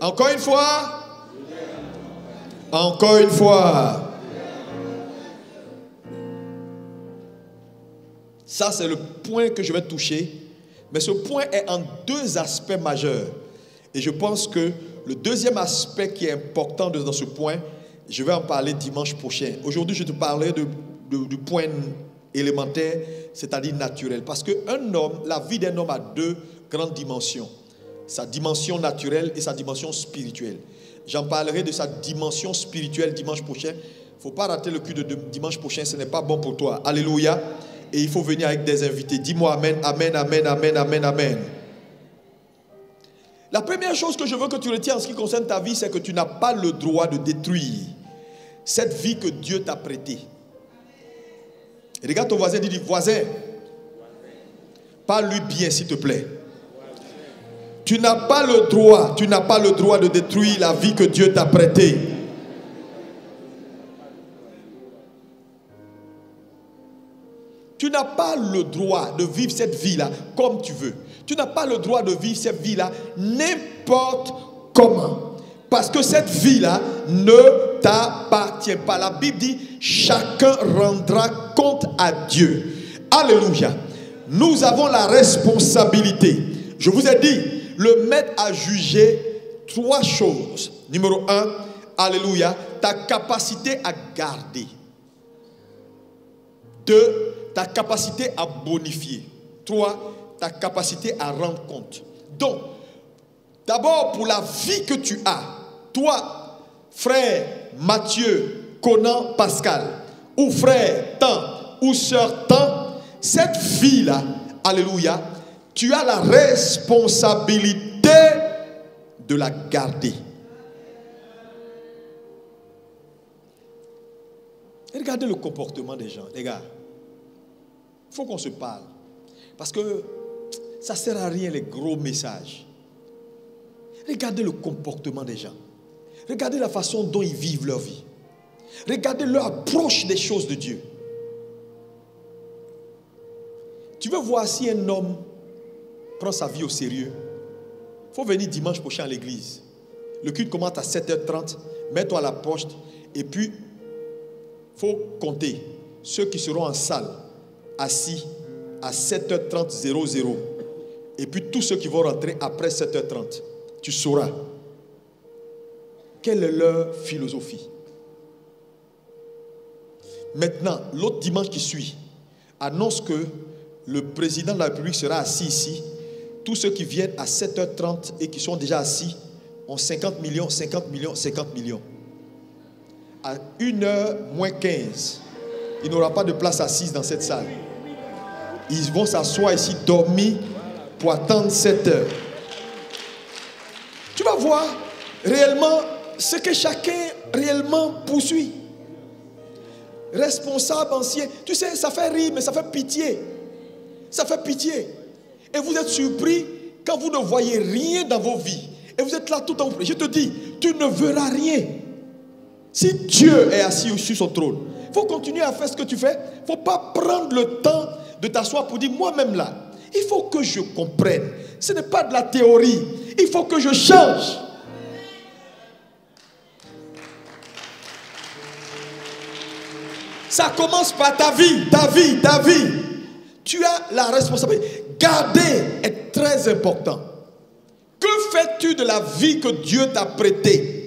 Encore une fois. Encore une fois. Ça, c'est le point que je vais toucher. Mais ce point est en 2 aspects majeurs. Et je pense que le deuxième aspect qui est important dans ce point, je vais en parler dimanche prochain. Aujourd'hui, je te parlerai du point élémentaire, c'est-à-dire naturel. Parce qu'un homme, la vie d'un homme a 2 grandes dimensions. Sa dimension naturelle et sa dimension spirituelle. J'en parlerai de sa dimension spirituelle dimanche prochain. Il ne faut pas rater le culte de dimanche prochain, ce n'est pas bon pour toi. Alléluia. Et il faut venir avec des invités. Dis-moi amen, amen, amen, amen, amen, amen. La première chose que je veux que tu retiennes en ce qui concerne ta vie, c'est que tu n'as pas le droit de détruire cette vie que Dieu t'a prêtée. Et regarde ton voisin, dis voisin, parle-lui bien s'il te plaît. Tu n'as pas le droit de détruire la vie que Dieu t'a prêtée. Tu n'as pas le droit de vivre cette vie-là comme tu veux. Tu n'as pas le droit de vivre cette vie-là n'importe comment. Parce que cette vie-là ne t'appartient pas. La Bible dit, chacun rendra compte à Dieu. Alléluia. Nous avons la responsabilité. Je vous ai dit, le maître a jugé 3 choses. Numéro 1, alléluia, ta capacité à garder. 2, ta capacité à bonifier. 3, ta capacité à rendre compte. Donc, d'abord pour la vie que tu as, toi, frère Mathieu, Conan, Pascal, ou frère Tan, ou sœur Tan, cette vie-là, alléluia, tu as la responsabilité de la garder. Et regardez le comportement des gens, les gars. Il faut qu'on se parle. Parce que ça ne sert à rien les gros messages. Regardez le comportement des gens. Regardez la façon dont ils vivent leur vie. Regardez leur approche des choses de Dieu. Tu veux voir si un homme prend sa vie au sérieux? Il faut venir dimanche prochain à l'église. Le culte commence à 7h30. Mets-toi à la poste. Et puis, il faut compter ceux qui seront en salle, assis à 7h30, 00. Et puis tous ceux qui vont rentrer après 7h30. Tu sauras quelle est leur philosophie. Maintenant, l'autre dimanche qui suit annonce que le président de la République sera assis ici. Tous ceux qui viennent à 7h30 et qui sont déjà assis ont 50 millions, 50 millions, 50 millions. À 1h moins 15, il n'y aura pas de place assise dans cette salle. Ils vont s'asseoir ici, dormir pour attendre 7 heures. Tu vas voir réellement ce que chacun réellement poursuit. Responsable, ancien. Tu sais, ça fait rire, mais ça fait pitié. Ça fait pitié. Et vous êtes surpris quand vous ne voyez rien dans vos vies. Et vous êtes là tout en temps. Je te dis, tu ne verras rien. Si Dieu est assis sur son trône, il faut continuer à faire ce que tu fais. Il ne faut pas prendre le temps de t'asseoir pour dire, moi-même là, il faut que je comprenne. Ce n'est pas de la théorie. Il faut que je change. Ça commence par ta vie, ta vie, ta vie. Tu as la responsabilité. Garder est très important. Que fais-tu de la vie que Dieu t'a prêtée?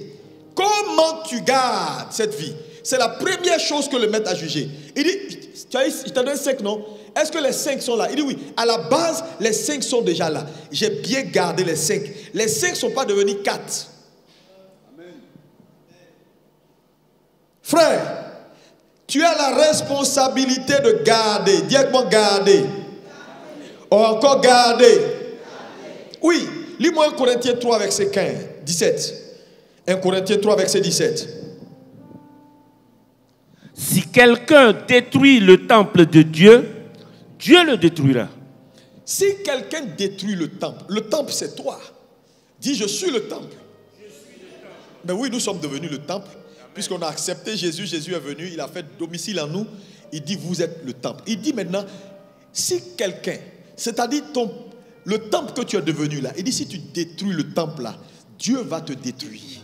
Comment tu gardes cette vie? C'est la première chose que le maître a jugée. Il dit, je t'en donne 5, non? Est-ce que les 5 sont là? Il dit oui. À la base, les 5 sont déjà là. J'ai bien gardé les 5. Les 5 ne sont pas devenus 4. Amen. Frère, tu as la responsabilité de garder. Dis avec moi, garder. Ou encore garder. Oui. Lis-moi 1 Corinthiens 3, verset 15, 17. 1 Corinthiens 3, verset 17. Si quelqu'un détruit le temple de Dieu, Dieu le détruira. Si quelqu'un détruit le temple c'est toi. Dis, je suis le temple. Mais oui, nous sommes devenus le temple. Puisqu'on a accepté Jésus, Jésus est venu, il a fait domicile en nous. Il dit, vous êtes le temple. Il dit maintenant, si quelqu'un, c'est-à-dire le temple que tu es devenu là, il dit, si tu détruis le temple là, Dieu va te détruire.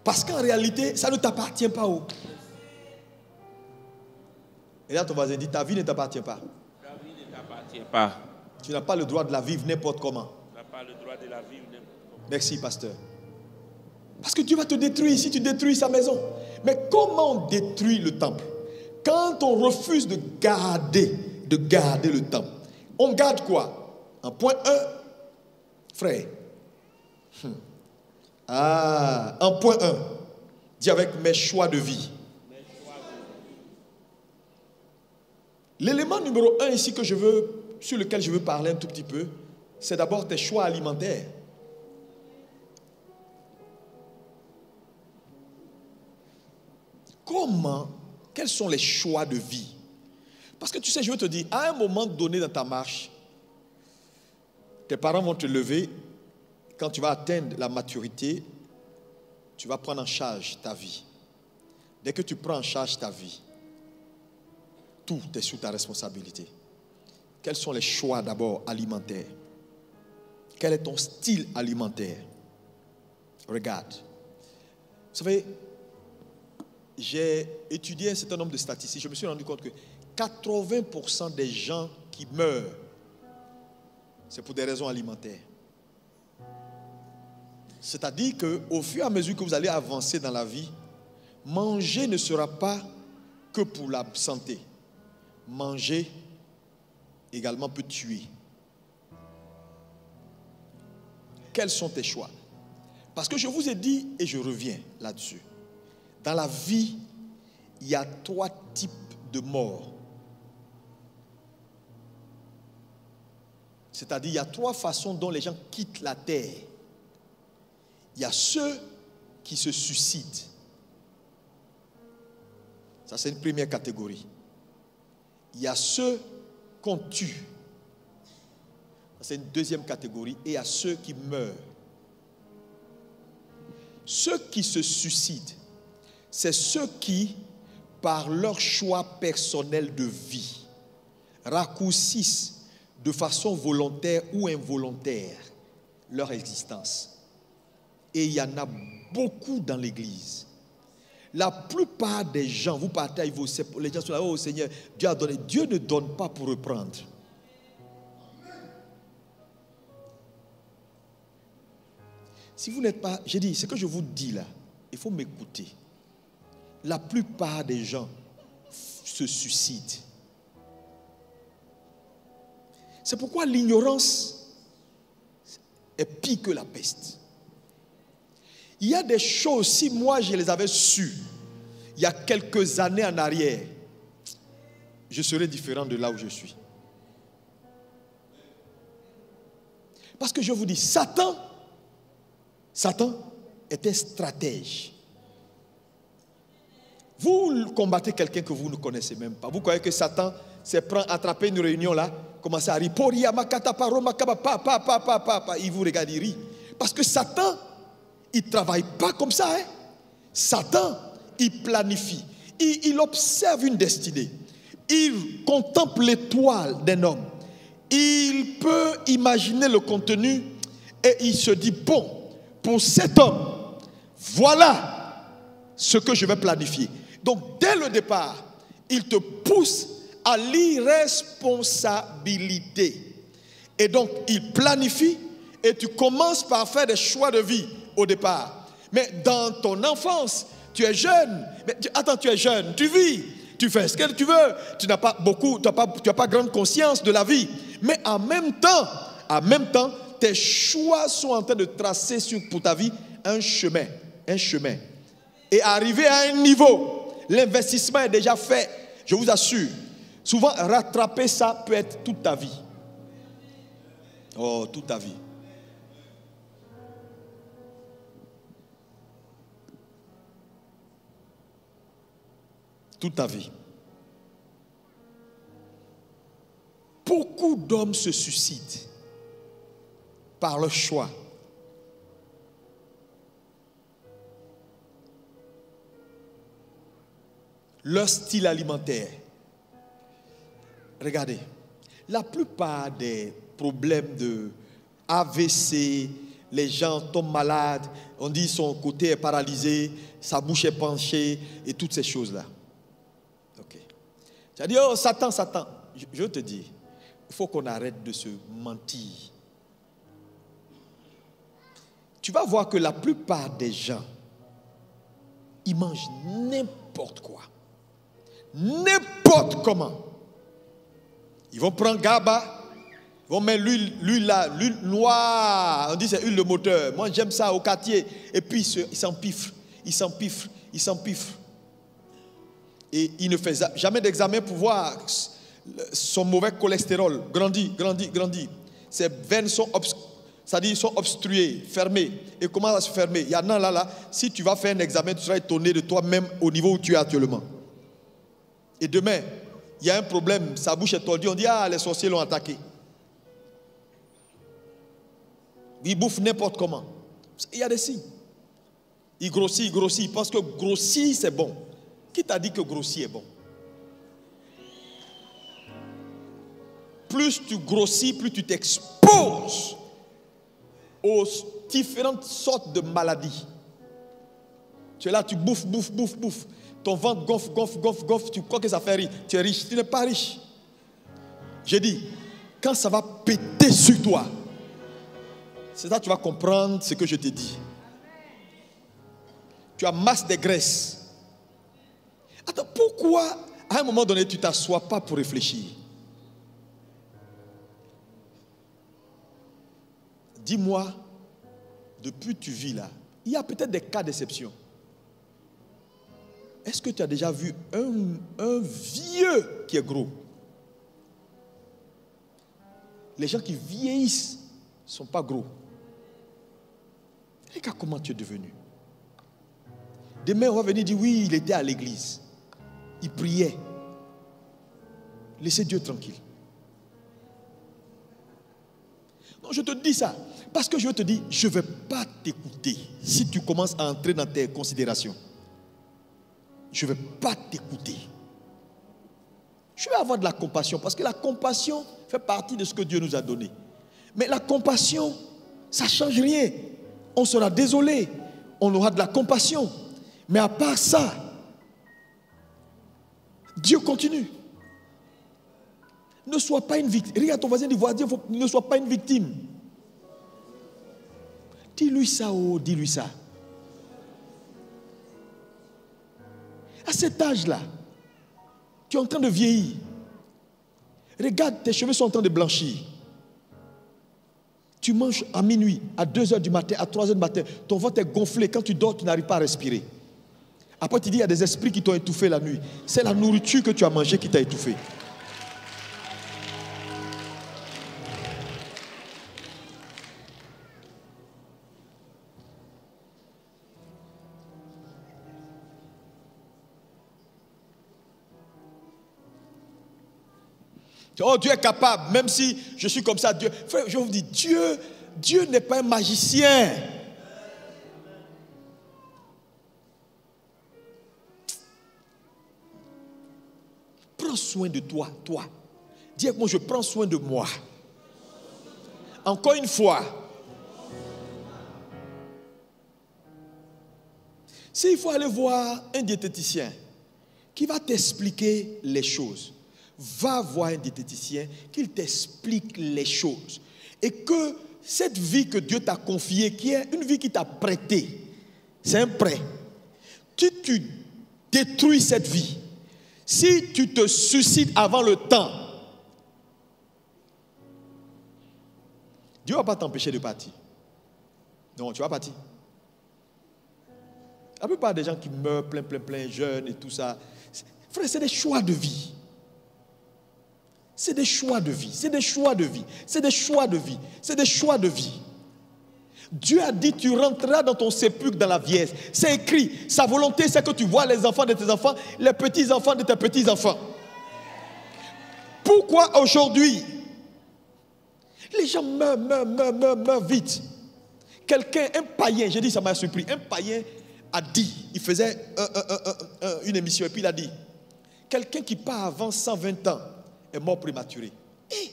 Parce qu'en réalité, ça ne t'appartient pas. Et là, ton voisin dit, ta vie ne t'appartient pas. Ta vie ne t'appartient pas. Tu n'as pas le droit de la vivre n'importe comment. Tu n'as pas le droit de la vivre n'importe comment. Merci, pasteur. Parce que Dieu va te détruire si tu détruis sa maison. Mais comment on détruit le temple? Quand on refuse de garder le temple, on garde quoi? En point 1, frère. En point 1, dis avec mes choix de vie. L'élément numéro 1 ici sur lequel je veux parler un tout petit peu, c'est d'abord tes choix alimentaires. quels sont les choix de vie? Parce que tu sais, je veux te dire, à un moment donné dans ta marche, tes parents vont te lever. Quand tu vas atteindre la maturité, tu vas prendre en charge ta vie. Dès que tu prends en charge ta vie, tout est sous ta responsabilité. Quels sont les choix d'abord alimentaires? Quel est ton style alimentaire? Regarde. Vous savez, j'ai étudié un certain nombre de statistiques. Je me suis rendu compte que 80% des gens qui meurent, c'est pour des raisons alimentaires. C'est-à-dire qu'au fur et à mesure que vous allez avancer dans la vie, manger ne sera pas que pour la santé. Manger également peut tuer. Quels sont tes choix? Parce que je vous ai dit, et je reviens là-dessus, dans la vie, il y a 3 types de morts. C'est-à-dire, il y a 3 façons dont les gens quittent la terre. Il y a ceux qui se suicident. Ça, c'est une première catégorie. Il y a ceux qu'on tue. Ça, c'est une deuxième catégorie. Et il y a ceux qui meurent. Ceux qui se suicident, c'est ceux qui, par leur choix personnel de vie, raccourcissent de façon volontaire ou involontaire leur existence. Et il y en a beaucoup dans l'église. La plupart des gens, vous partez avec vos... Les gens sont là, oh Seigneur, Dieu a donné. Dieu ne donne pas pour reprendre. Si vous n'êtes pas... J'ai dit, ce que je vous dis là, il faut m'écouter. La plupart des gens se suicident. C'est pourquoi l'ignorance est pire que la peste. Il y a des choses, si moi je les avais sues il y a quelques années en arrière, je serais différent de là où je suis. Parce que je vous dis, Satan était stratège. Vous combattez quelqu'un que vous ne connaissez même pas. Vous croyez que Satan s'est attrapé une réunion là, commencé à rire, il vous regarde, il rit. Parce que Satan, il ne travaille pas comme ça. Hein? Satan, il planifie. Il observe une destinée. Il contemple l'étoile d'un homme. Il peut imaginer le contenu et il se dit, bon, pour cet homme, voilà ce que je vais planifier. Donc, dès le départ, il te pousse à l'irresponsabilité. Et donc, il planifie et tu commences par faire des choix de vie au départ. Mais dans ton enfance, tu es jeune. Mais attends, tu es jeune, tu vis, tu fais ce que tu veux. Tu n'as pas beaucoup, tu n'as pas grande conscience de la vie. Mais en même temps, tes choix sont en train de tracer pour ta vie un chemin. Et arriver à un niveau, l'investissement est déjà fait. Je vous assure. Souvent, rattraper ça peut être toute ta vie. Oh, toute ta vie. Toute ta vie. Beaucoup d'hommes se suicident par leur choix. Leur style alimentaire. Regardez, la plupart des problèmes de AVC, les gens tombent malades, on dit son côté est paralysé, sa bouche est penchée et toutes ces choses-là. Ok. Tu as dit, oh Satan. Je te dis, il faut qu'on arrête de se mentir. Tu vas voir que la plupart des gens, ils mangent n'importe quoi. N'importe comment. Ils vont prendre GABA, ils vont mettre l'huile noire, on dit c'est huile de moteur. Moi j'aime ça au quartier. Et puis ils s'empiffrent. Et il ne fait jamais d'examen pour voir son mauvais cholestérol. Grandit. Ses veines sont C'est-à-dire ils sont obstrués, fermés. Et comment à se fermer? Il y en a là, si tu vas faire un examen, tu seras étonné de toi-même au niveau où tu es actuellement. Et demain, il y a un problème, sa bouche est tordue, on dit, ah, les sorciers l'ont attaqué. Il bouffe n'importe comment. Il y a des signes. Il grossit, il pense que grossir c'est bon. Qui t'a dit que grossir est bon? Plus tu grossis, plus tu t'exposes aux différentes sortes de maladies. Tu es là, tu bouffes. Ton ventre gonfle. Tu crois que ça fait rire. Tu es riche, tu n'es pas riche. J'ai dit, quand ça va péter sur toi, c'est là que tu vas comprendre ce que je te dis. Tu amasses des graisses. Attends, pourquoi à un moment donné tu ne t'assois pas pour réfléchir? Dis-moi, depuis que tu vis là, il y a peut-être des cas d'exception. Est-ce que tu as déjà vu un vieux qui est gros? Les gens qui vieillissent ne sont pas gros. Regarde comment tu es devenu. Demain, on va venir dire, oui, il était à l'église. Il priait. Laissez Dieu tranquille. Non, je te dis ça parce que je te dis, je ne vais pas t'écouter si tu commences à entrer dans tes considérations. Je ne vais pas t'écouter. Je vais avoir de la compassion parce que la compassion fait partie de ce que Dieu nous a donné. Mais la compassion, ça ne change rien. On sera désolé, on aura de la compassion. Mais à part ça, Dieu continue. Ne sois pas une victime. Regarde ton voisin, dis-lui, ne sois pas une victime. Dis-lui ça, oh, dis-lui ça. À cet âge-là, tu es en train de vieillir. Regarde, tes cheveux sont en train de blanchir. Tu manges à minuit, à 2h du matin, à 3h du matin. Ton ventre est gonflé. Quand tu dors, tu n'arrives pas à respirer. Après, tu dis, il y a des esprits qui t'ont étouffé la nuit. C'est la nourriture que tu as mangée qui t'a étouffé. Oh, Dieu est capable, même si je suis comme ça, Dieu. Frère, je vous dis, Dieu n'est pas un magicien. Prends soin de toi. Dis avec moi, je prends soin de moi. Encore une fois. S'il faut aller voir un diététicien qui va t'expliquer les choses, va voir un diététicien qui t'explique les choses. Et que cette vie que Dieu t'a confiée, qui est une vie qui t'a prêtée, c'est un prêt. Si tu détruis cette vie, si tu te suicides avant le temps, Dieu ne va pas t'empêcher de partir. Non, tu vas partir. La plupart des gens qui meurent plein, jeunes et tout ça, frère, c'est des choix de vie. C'est des choix de vie, c'est des choix de vie, c'est des choix de vie, c'est des choix de vie. Dieu a dit, tu rentreras dans ton sépulcre dans la vieillesse. C'est écrit, sa volonté c'est que tu vois les enfants de tes enfants, les petits-enfants de tes petits-enfants. Pourquoi aujourd'hui, les gens meurent vite? Quelqu'un, un païen, j'ai dit ça m'a surpris, un païen a dit, il faisait une émission et puis il a dit, quelqu'un qui part avant 120 ans, est mort prématuré. Et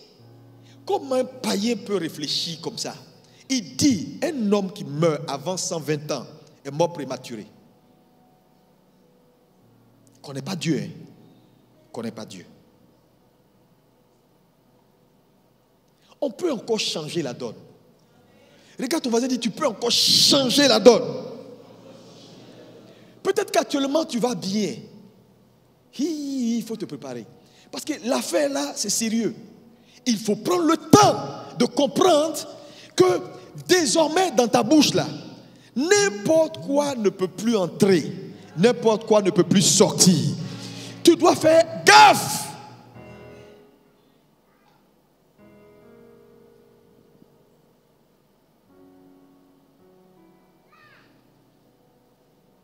comment un païen peut réfléchir comme ça? Il dit, un homme qui meurt avant 120 ans est mort prématuré. Il ne connaît pas Dieu. Il ne connaît pas Dieu. On peut encore changer la donne. Regarde ton voisin, dit, tu peux encore changer la donne. Peut-être qu'actuellement tu vas bien. Il faut te préparer. Parce que l'affaire là, c'est sérieux. Il faut prendre le temps de comprendre que désormais dans ta bouche là, n'importe quoi ne peut plus entrer. N'importe quoi ne peut plus sortir. Tu dois faire gaffe.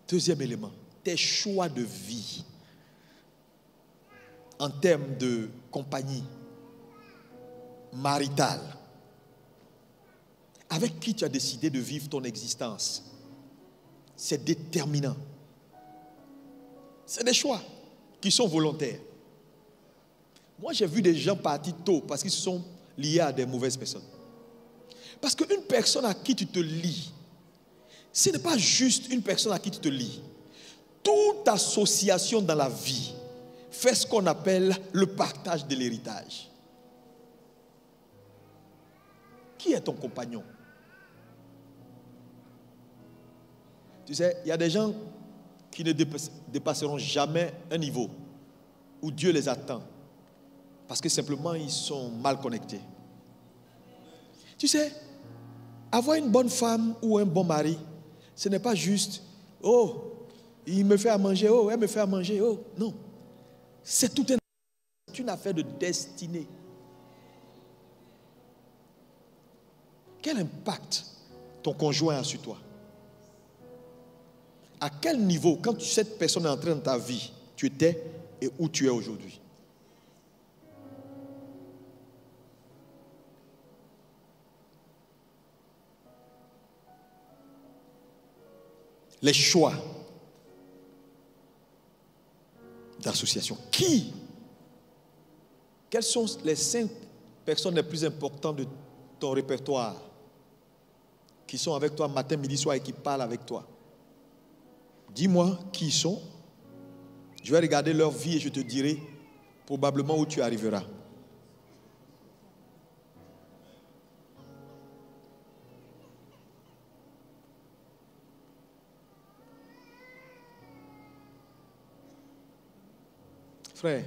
Deuxième élément, tes choix de vie en termes de compagnie maritale. Avec qui tu as décidé de vivre ton existence, c'est déterminant. C'est des choix qui sont volontaires. Moi, j'ai vu des gens partir tôt parce qu'ils se sont liés à des mauvaises personnes. Parce qu'une personne à qui tu te lies, ce n'est pas juste une personne à qui tu te lies. Toute association dans la vie fait ce qu'on appelle le partage de l'héritage. Qui est ton compagnon? Tu sais, il y a des gens qui ne dépasseront jamais un niveau où Dieu les attend parce que simplement ils sont mal connectés. Tu sais, avoir une bonne femme ou un bon mari, ce n'est pas juste, oh, il me fait à manger, oh, elle me fait à manger, oh, non. C'est une affaire de destinée. Quel impact ton conjoint a sur toi? À quel niveau, quand cette personne est entrée dans ta vie, tu étais et où tu es aujourd'hui? Les choix d'association. Quelles sont les 5 personnes les plus importantes de ton répertoire qui sont avec toi matin, midi, soir et qui parlent avec toi? Dis-moi qui ils sont. Je vais regarder leur vie et je te dirai probablement où tu arriveras. Frère,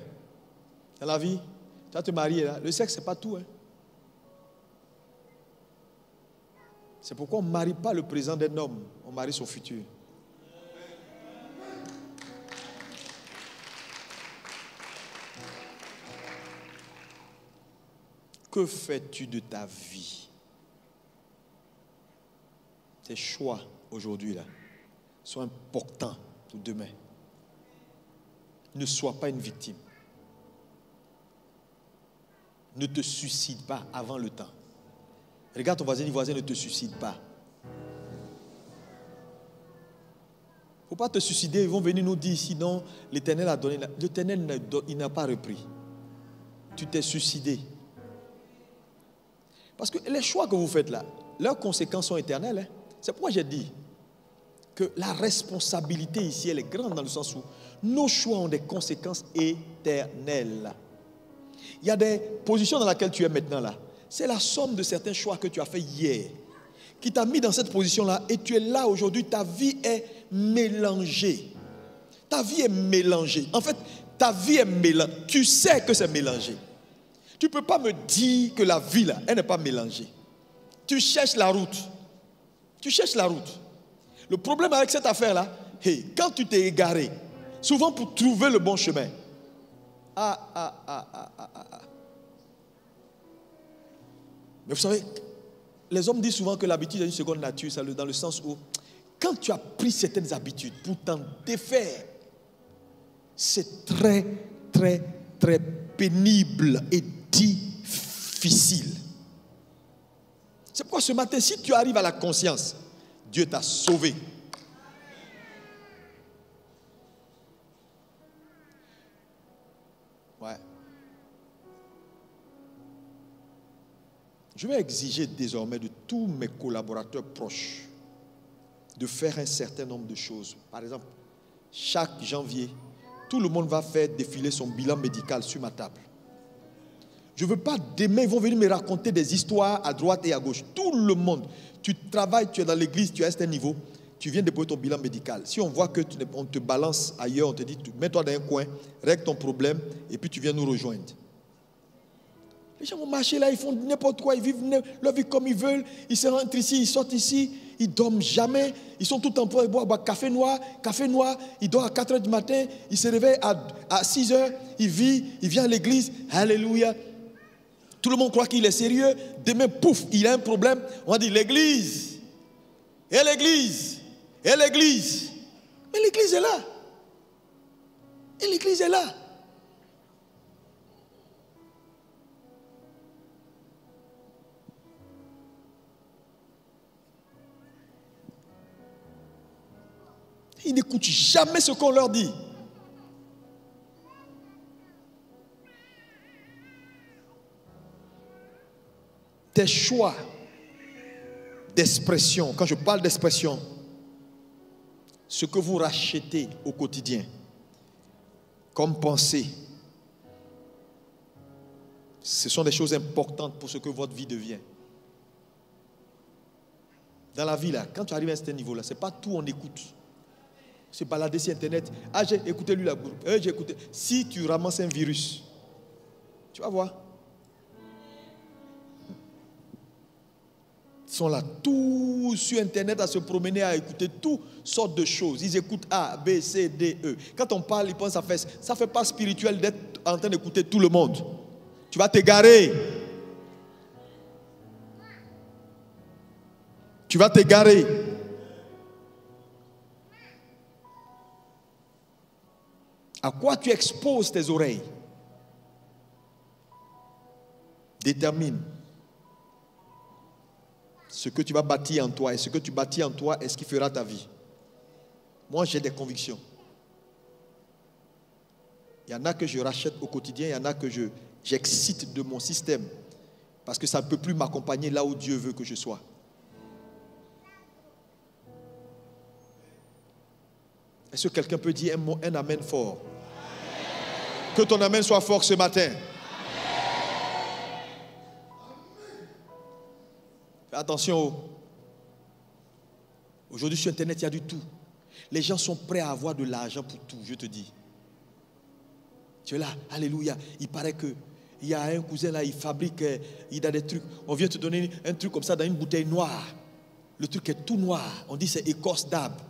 dans la vie, tu vas te marier là. Le sexe, ce n'est pas tout. Hein. C'est pourquoi on ne marie pas le présent d'un homme, on marie son futur. Que fais-tu de ta vie? Tes choix aujourd'hui là sont importants pour demain. Ne sois pas une victime. Ne te suicide pas avant le temps. Regarde ton voisin, ne te suicide pas. Il ne faut pas te suicider, ils vont venir nous dire ici, non, l'Éternel a donné. L'Éternel, il n'a pas repris. Tu t'es suicidé. Parce que les choix que vous faites là, leurs conséquences sont éternelles. Hein. C'est pourquoi j'ai dit que la responsabilité ici, elle est grande dans le sens où nos choix ont des conséquences éternelles. Il y a des positions dans lesquelles tu es maintenant là. C'est la somme de certains choix que tu as fait hier qui t'a mis dans cette position-là et tu es là aujourd'hui. Ta vie est mélangée. Ta vie est mélangée. En fait, ta vie est mélangée. Tu sais que c'est mélangé. Tu ne peux pas me dire que la vie là, elle n'est pas mélangée. Tu cherches la route. Tu cherches la route. Le problème avec cette affaire-là, quand tu t'es égaré, souvent pour trouver le bon chemin, mais vous savez, les hommes disent souvent que l'habitude est une seconde nature, dans le sens où, quand tu as pris certaines habitudes pour t'en défaire, c'est très, très, très pénible et difficile. C'est pourquoi ce matin, si tu arrives à la conscience, Dieu t'a sauvé. Ouais. Je vais exiger désormais de tous mes collaborateurs proches de faire un certain nombre de choses. Par exemple, chaque janvier, tout le monde va faire défiler son bilan médical sur ma table. Je ne veux pas demain, ils vont venir me raconter des histoires à droite et à gauche. Tout le monde. Tu travailles, tu es dans l'église, tu es à un niveau, tu viens déposer ton bilan médical. Si on voit qu'on te balance ailleurs, on te dit, mets-toi dans un coin, règle ton problème, et puis tu viens nous rejoindre. Les gens vont marcher là, ils font n'importe quoi, ils vivent leur vie comme ils veulent, ils se rentrent ici, ils sortent ici, ils ne dorment jamais, ils sont tout le temps pour boire café noir, ils dorment à 4h du matin, ils se réveillent à 6h, ils viennent à l'église, alléluia. Tout le monde croit qu'il est sérieux. Demain, pouf, il a un problème. On va dire l'église. Et l'église. Et l'église. Mais l'église est là. Et l'église est là. Ils n'écoutent jamais ce qu'on leur dit. Tes choix d'expression, quand je parle d'expression, ce que vous rachetez au quotidien, comme pensée, ce sont des choses importantes pour ce que votre vie devient. Dans la vie, là, quand tu arrives à ce niveau-là, ce n'est pas tout on écoute. Se balader sur Internet. Ah, j'ai écouté lui la groupe. J'ai écouté. Si tu ramasses un virus, tu vas voir. Ils sont là, tous sur Internet à se promener, à écouter toutes sortes de choses. Ils écoutent A, B, C, D, E. Quand on parle, ils pensent que ça ne fait pas spirituel d'être en train d'écouter tout le monde. Tu vas t'égarer. Tu vas t'égarer. À quoi tu exposes tes oreilles détermine ce que tu vas bâtir en toi. Et ce que tu bâtis en toi est ce qui fera ta vie. Moi, j'ai des convictions. Il y en a que je rachète au quotidien, il y en a que j'excite de mon système. Parce que ça ne peut plus m'accompagner là où Dieu veut que je sois. Est-ce que quelqu'un peut dire un amen fort? Que ton amen soit fort ce matin. Fais attention. Aujourd'hui sur Internet, il y a du tout. Les gens sont prêts à avoir de l'argent pour tout, je te dis. Tu es là, alléluia. Il paraît que il y a un cousin là, il fabrique, il a des trucs. On vient te donner un truc comme ça dans une bouteille noire. Le truc est tout noir. On dit c'est écorce d'arbre.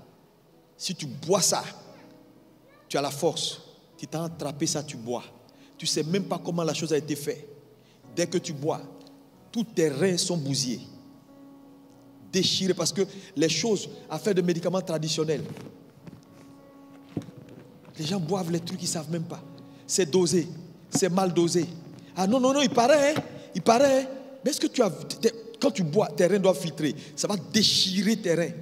Si tu bois ça, tu as la force. Tu t'as attrapé ça, tu bois. Tu ne sais même pas comment la chose a été faite. Dès que tu bois, tous tes reins sont bousillés. Déchirés parce que les choses à faire de médicaments traditionnels, les gens boivent les trucs qu'ils ne savent même pas. C'est dosé, c'est mal dosé. Ah non, non, non, il paraît. Mais est-ce que quand tu bois, tes reins doivent filtrer. Ça va déchirer tes reins.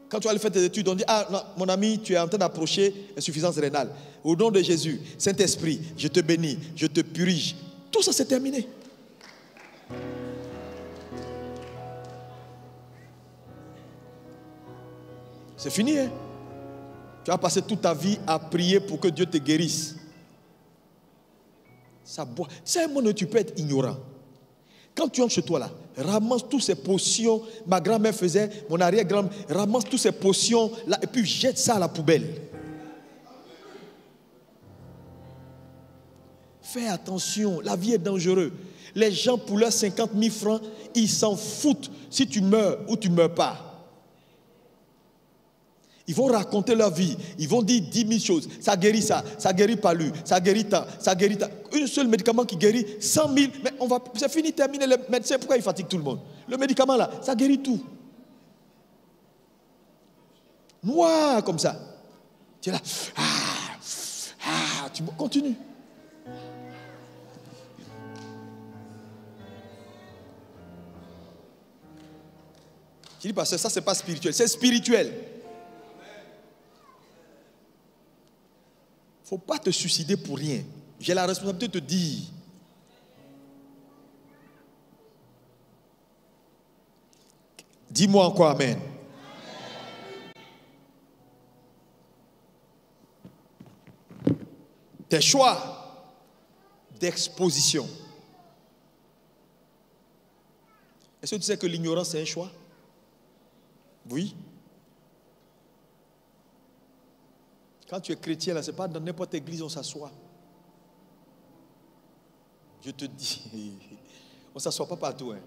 Quand tu vas aller faire tes études, on dit, ah non, mon ami, tu es en train d'approcher insuffisance rénale. Au nom de Jésus, Saint-Esprit, je te bénis, je te purige. Tout ça, c'est terminé. C'est fini, hein? Tu vas passer toute ta vie à prier pour que Dieu te guérisse. Ça boit. C'est un monde où tu peux être ignorant. Quand tu entres chez toi là, ramasse toutes ces potions. Ma grand-mère faisait, mon arrière-grand-mère, ramasse toutes ces potions là et puis jette ça à la poubelle. Fais attention, la vie est dangereuse. Les gens pour leurs 50 000 francs, ils s'en foutent si tu meurs ou tu ne meurs pas. Ils vont raconter leur vie. Ils vont dire 10 000 choses. Ça guérit ça, ça guérit pas lui, ça guérit tant, ça guérit tant. Un seul médicament qui guérit 100 000. Mais c'est fini, terminé. Le médecin, pourquoi il fatigue tout le monde? Le médicament là, ça guérit tout. Noir comme ça. Tu es là. Tu continues. Je dis parce que ça, c'est pas spirituel. C'est spirituel. Il ne faut pas te suicider pour rien. J'ai la responsabilité de te dire. Dis-moi encore amen. Tes choix d'exposition. Est-ce que tu sais que l'ignorance c'est un choix? Oui. Quand tu es chrétien, là, ce n'est pas dans n'importe quelle église on s'assoit. Je te dis, on ne s'assoit pas partout. Hein.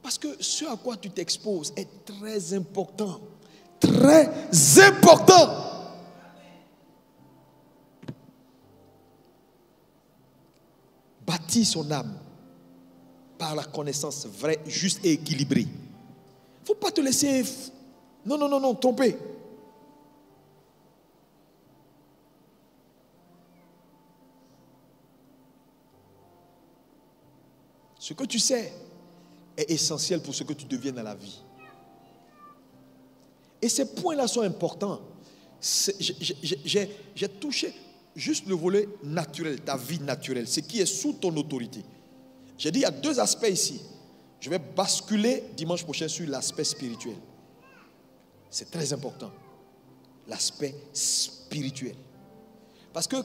Parce que ce à quoi tu t'exposes est très important. Très important. Bâtir son âme par la connaissance vraie, juste et équilibrée. Il ne faut pas te laisser Non, non, non, non, trompé. Ce que tu sais est essentiel pour ce que tu deviennes dans la vie. Et ces points-là sont importants. J'ai touché juste le volet naturel, ta vie naturelle, ce qui est sous ton autorité. J'ai dit, il y a deux aspects ici. Je vais basculer dimanche prochain sur l'aspect spirituel. C'est très important. L'aspect spirituel. Parce que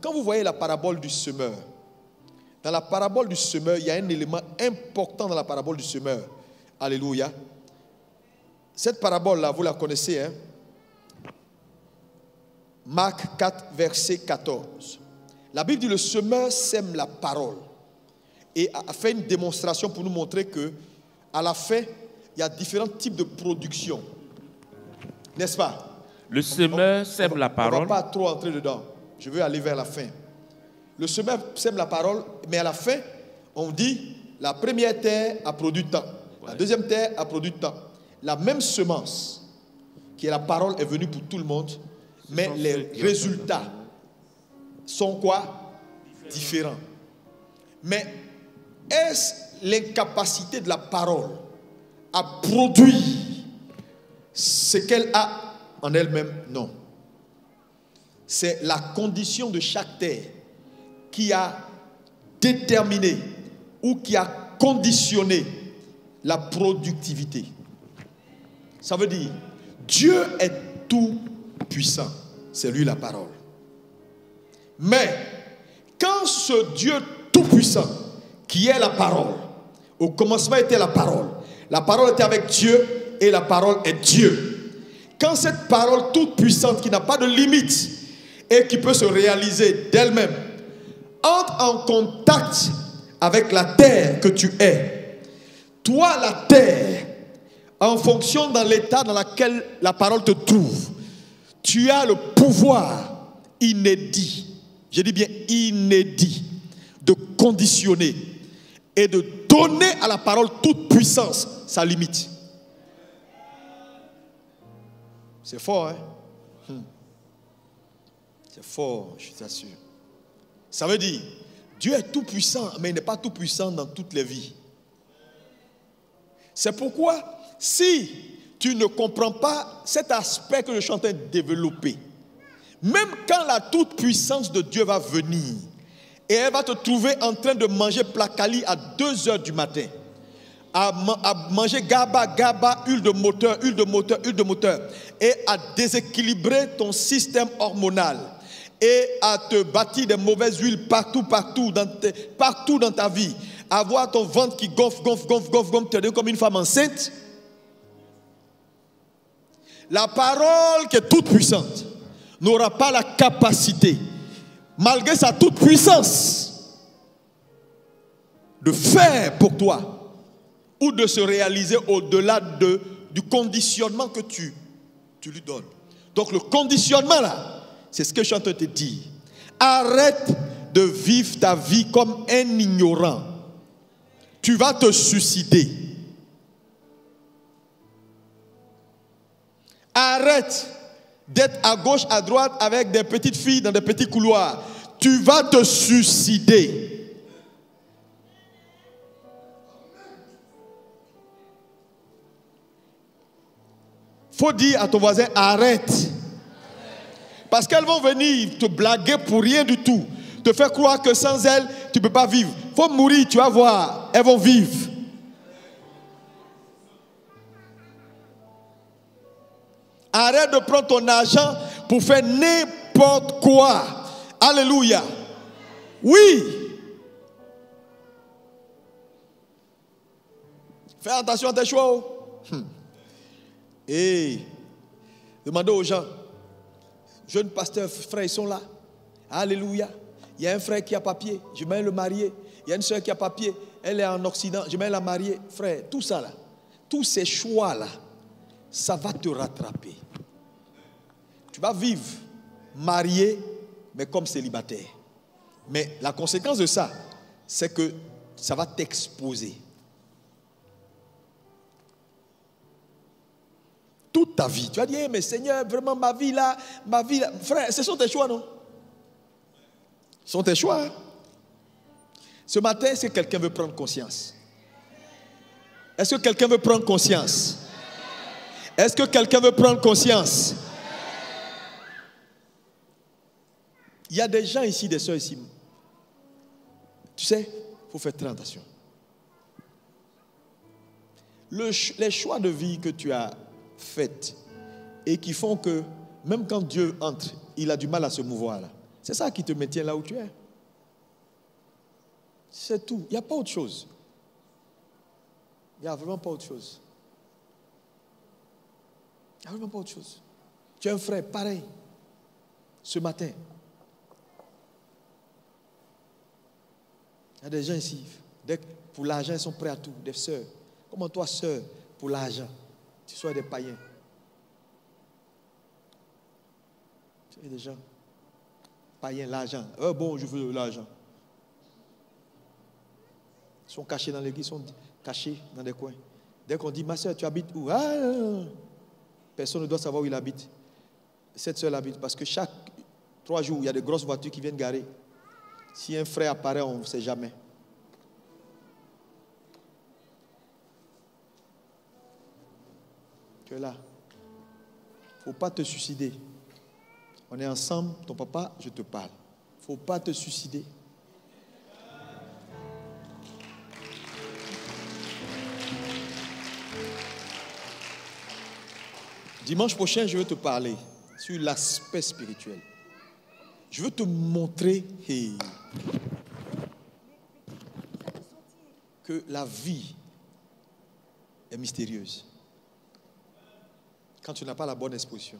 quand vous voyez la parabole du semeur, dans la parabole du semeur, il y a un élément important dans la parabole du semeur. Alléluia. Cette parabole-là, vous la connaissez, hein? Marc 4, verset 14. La Bible dit, le semeur sème la parole. Et a fait une démonstration pour nous montrer que, à la fin, il y a différents types de production. N'est-ce pas? Le semeur sème la parole. On ne va pas trop entrer dedans. Je veux aller vers la fin. Le semeur sème la parole, mais à la fin, on dit, la première terre a produit tant. La deuxième terre a produit tant. La même semence, qui est la parole, est venue pour tout le monde, mais les résultats sont quoi? Différents. Mais est-ce l'incapacité de la parole à produire ce qu'elle a en elle-même? Non. C'est la condition de chaque terre qui a déterminé ou qui a conditionné la productivité. Ça veut dire, Dieu est tout puissant. C'est lui la parole. Mais, quand ce Dieu tout puissant, qui est la parole, au commencement était la parole était avec Dieu et la parole est Dieu. Quand cette parole toute puissante qui n'a pas de limite et qui peut se réaliser d'elle-même entre en contact avec la terre que tu es, toi la terre, en fonction dans l'état dans lequel la parole te trouve, tu as le pouvoir inédit, je dis bien inédit, de conditionner et de donner à la parole toute puissance sa limite. C'est fort, hein? C'est fort, je t'assure. Ça veut dire, Dieu est tout puissant, mais il n'est pas tout puissant dans toutes les vies. C'est pourquoi, si tu ne comprends pas cet aspect que je suis en train de développer, même quand la toute puissance de Dieu va venir, et elle va te trouver en train de manger placali à 2 heures du matin, à manger gaba, huile de moteur, et à déséquilibrer ton système hormonal, et à te bâtir des mauvaises huiles partout dans ta vie, avoir ton ventre qui gonfle, te donne comme une femme enceinte. La parole qui est toute puissante n'aura pas la capacité, malgré sa toute puissance, de faire pour toi ou de se réaliser au-delà du conditionnement que tu lui donnes. Donc le conditionnement là, c'est ce que je suis en train de te dire. Arrête de vivre ta vie comme un ignorant. Tu vas te suicider. Arrête d'être à gauche, à droite avec des petites filles dans des petits couloirs. Tu vas te suicider. Faut dire à ton voisin, arrête. Parce qu'elles vont venir te blaguer pour rien du tout. Te faire croire que sans elles, tu ne peux pas vivre. Faut mourir, tu vas voir. Elles vont vivre. Arrête de prendre ton argent pour faire n'importe quoi. Alléluia. Oui. Fais attention à tes choix. Et demandez aux gens. Jeunes pasteurs, frères, ils sont là. Alléluia. Il y a un frère qui a papier, je vais le marier. Il y a une soeur qui a papier, elle est en Occident, je vais la marier. Frère, tout ça là, tous ces choix là, ça va te rattraper. Tu vas vivre marié, mais comme célibataire. Mais la conséquence de ça, c'est que ça va t'exposer. toute ta vie. Tu vas dire, mais Seigneur, vraiment ma vie là. Frère, ce sont tes choix, non? Ce sont tes choix. Hein? Ce matin, est-ce que quelqu'un veut prendre conscience? Est-ce que quelqu'un veut prendre conscience? Est-ce que quelqu'un veut prendre conscience? Il y a des gens ici, des soeurs ici. Tu sais, il faut faire très attention. Les choix de vie que tu as faits et qui font que même quand Dieu entre, il a du mal à se mouvoir là. C'est ça qui te maintient là où tu es. C'est tout. Il n'y a pas autre chose. Il n'y a vraiment pas autre chose. Il n'y a vraiment pas autre chose. Tu as un frère pareil. Ce matin. Il y a des gens ici. Pour l'argent, ils sont prêts à tout. Des sœurs. Comment toi, sœur, pour l'argent, tu sois des païens. Tu sais, des gens. Païens, l'argent. Bon, je veux l'argent. Ils sont cachés dans l'église, ils sont cachés dans des coins. Dès qu'on dit, ma soeur, tu habites où? Ah, personne ne doit savoir où il habite. Cette soeur habite parce que chaque 3 jours, il y a des grosses voitures qui viennent garer. Si un frère apparaît, on ne sait jamais. Tu es là. Il ne faut pas te suicider. On est ensemble, ton papa, je te parle. Il ne faut pas te suicider. Dimanche prochain, je vais te parler sur l'aspect spirituel. Je veux te montrer que la vie est mystérieuse. Quand tu n'as pas la bonne exposition.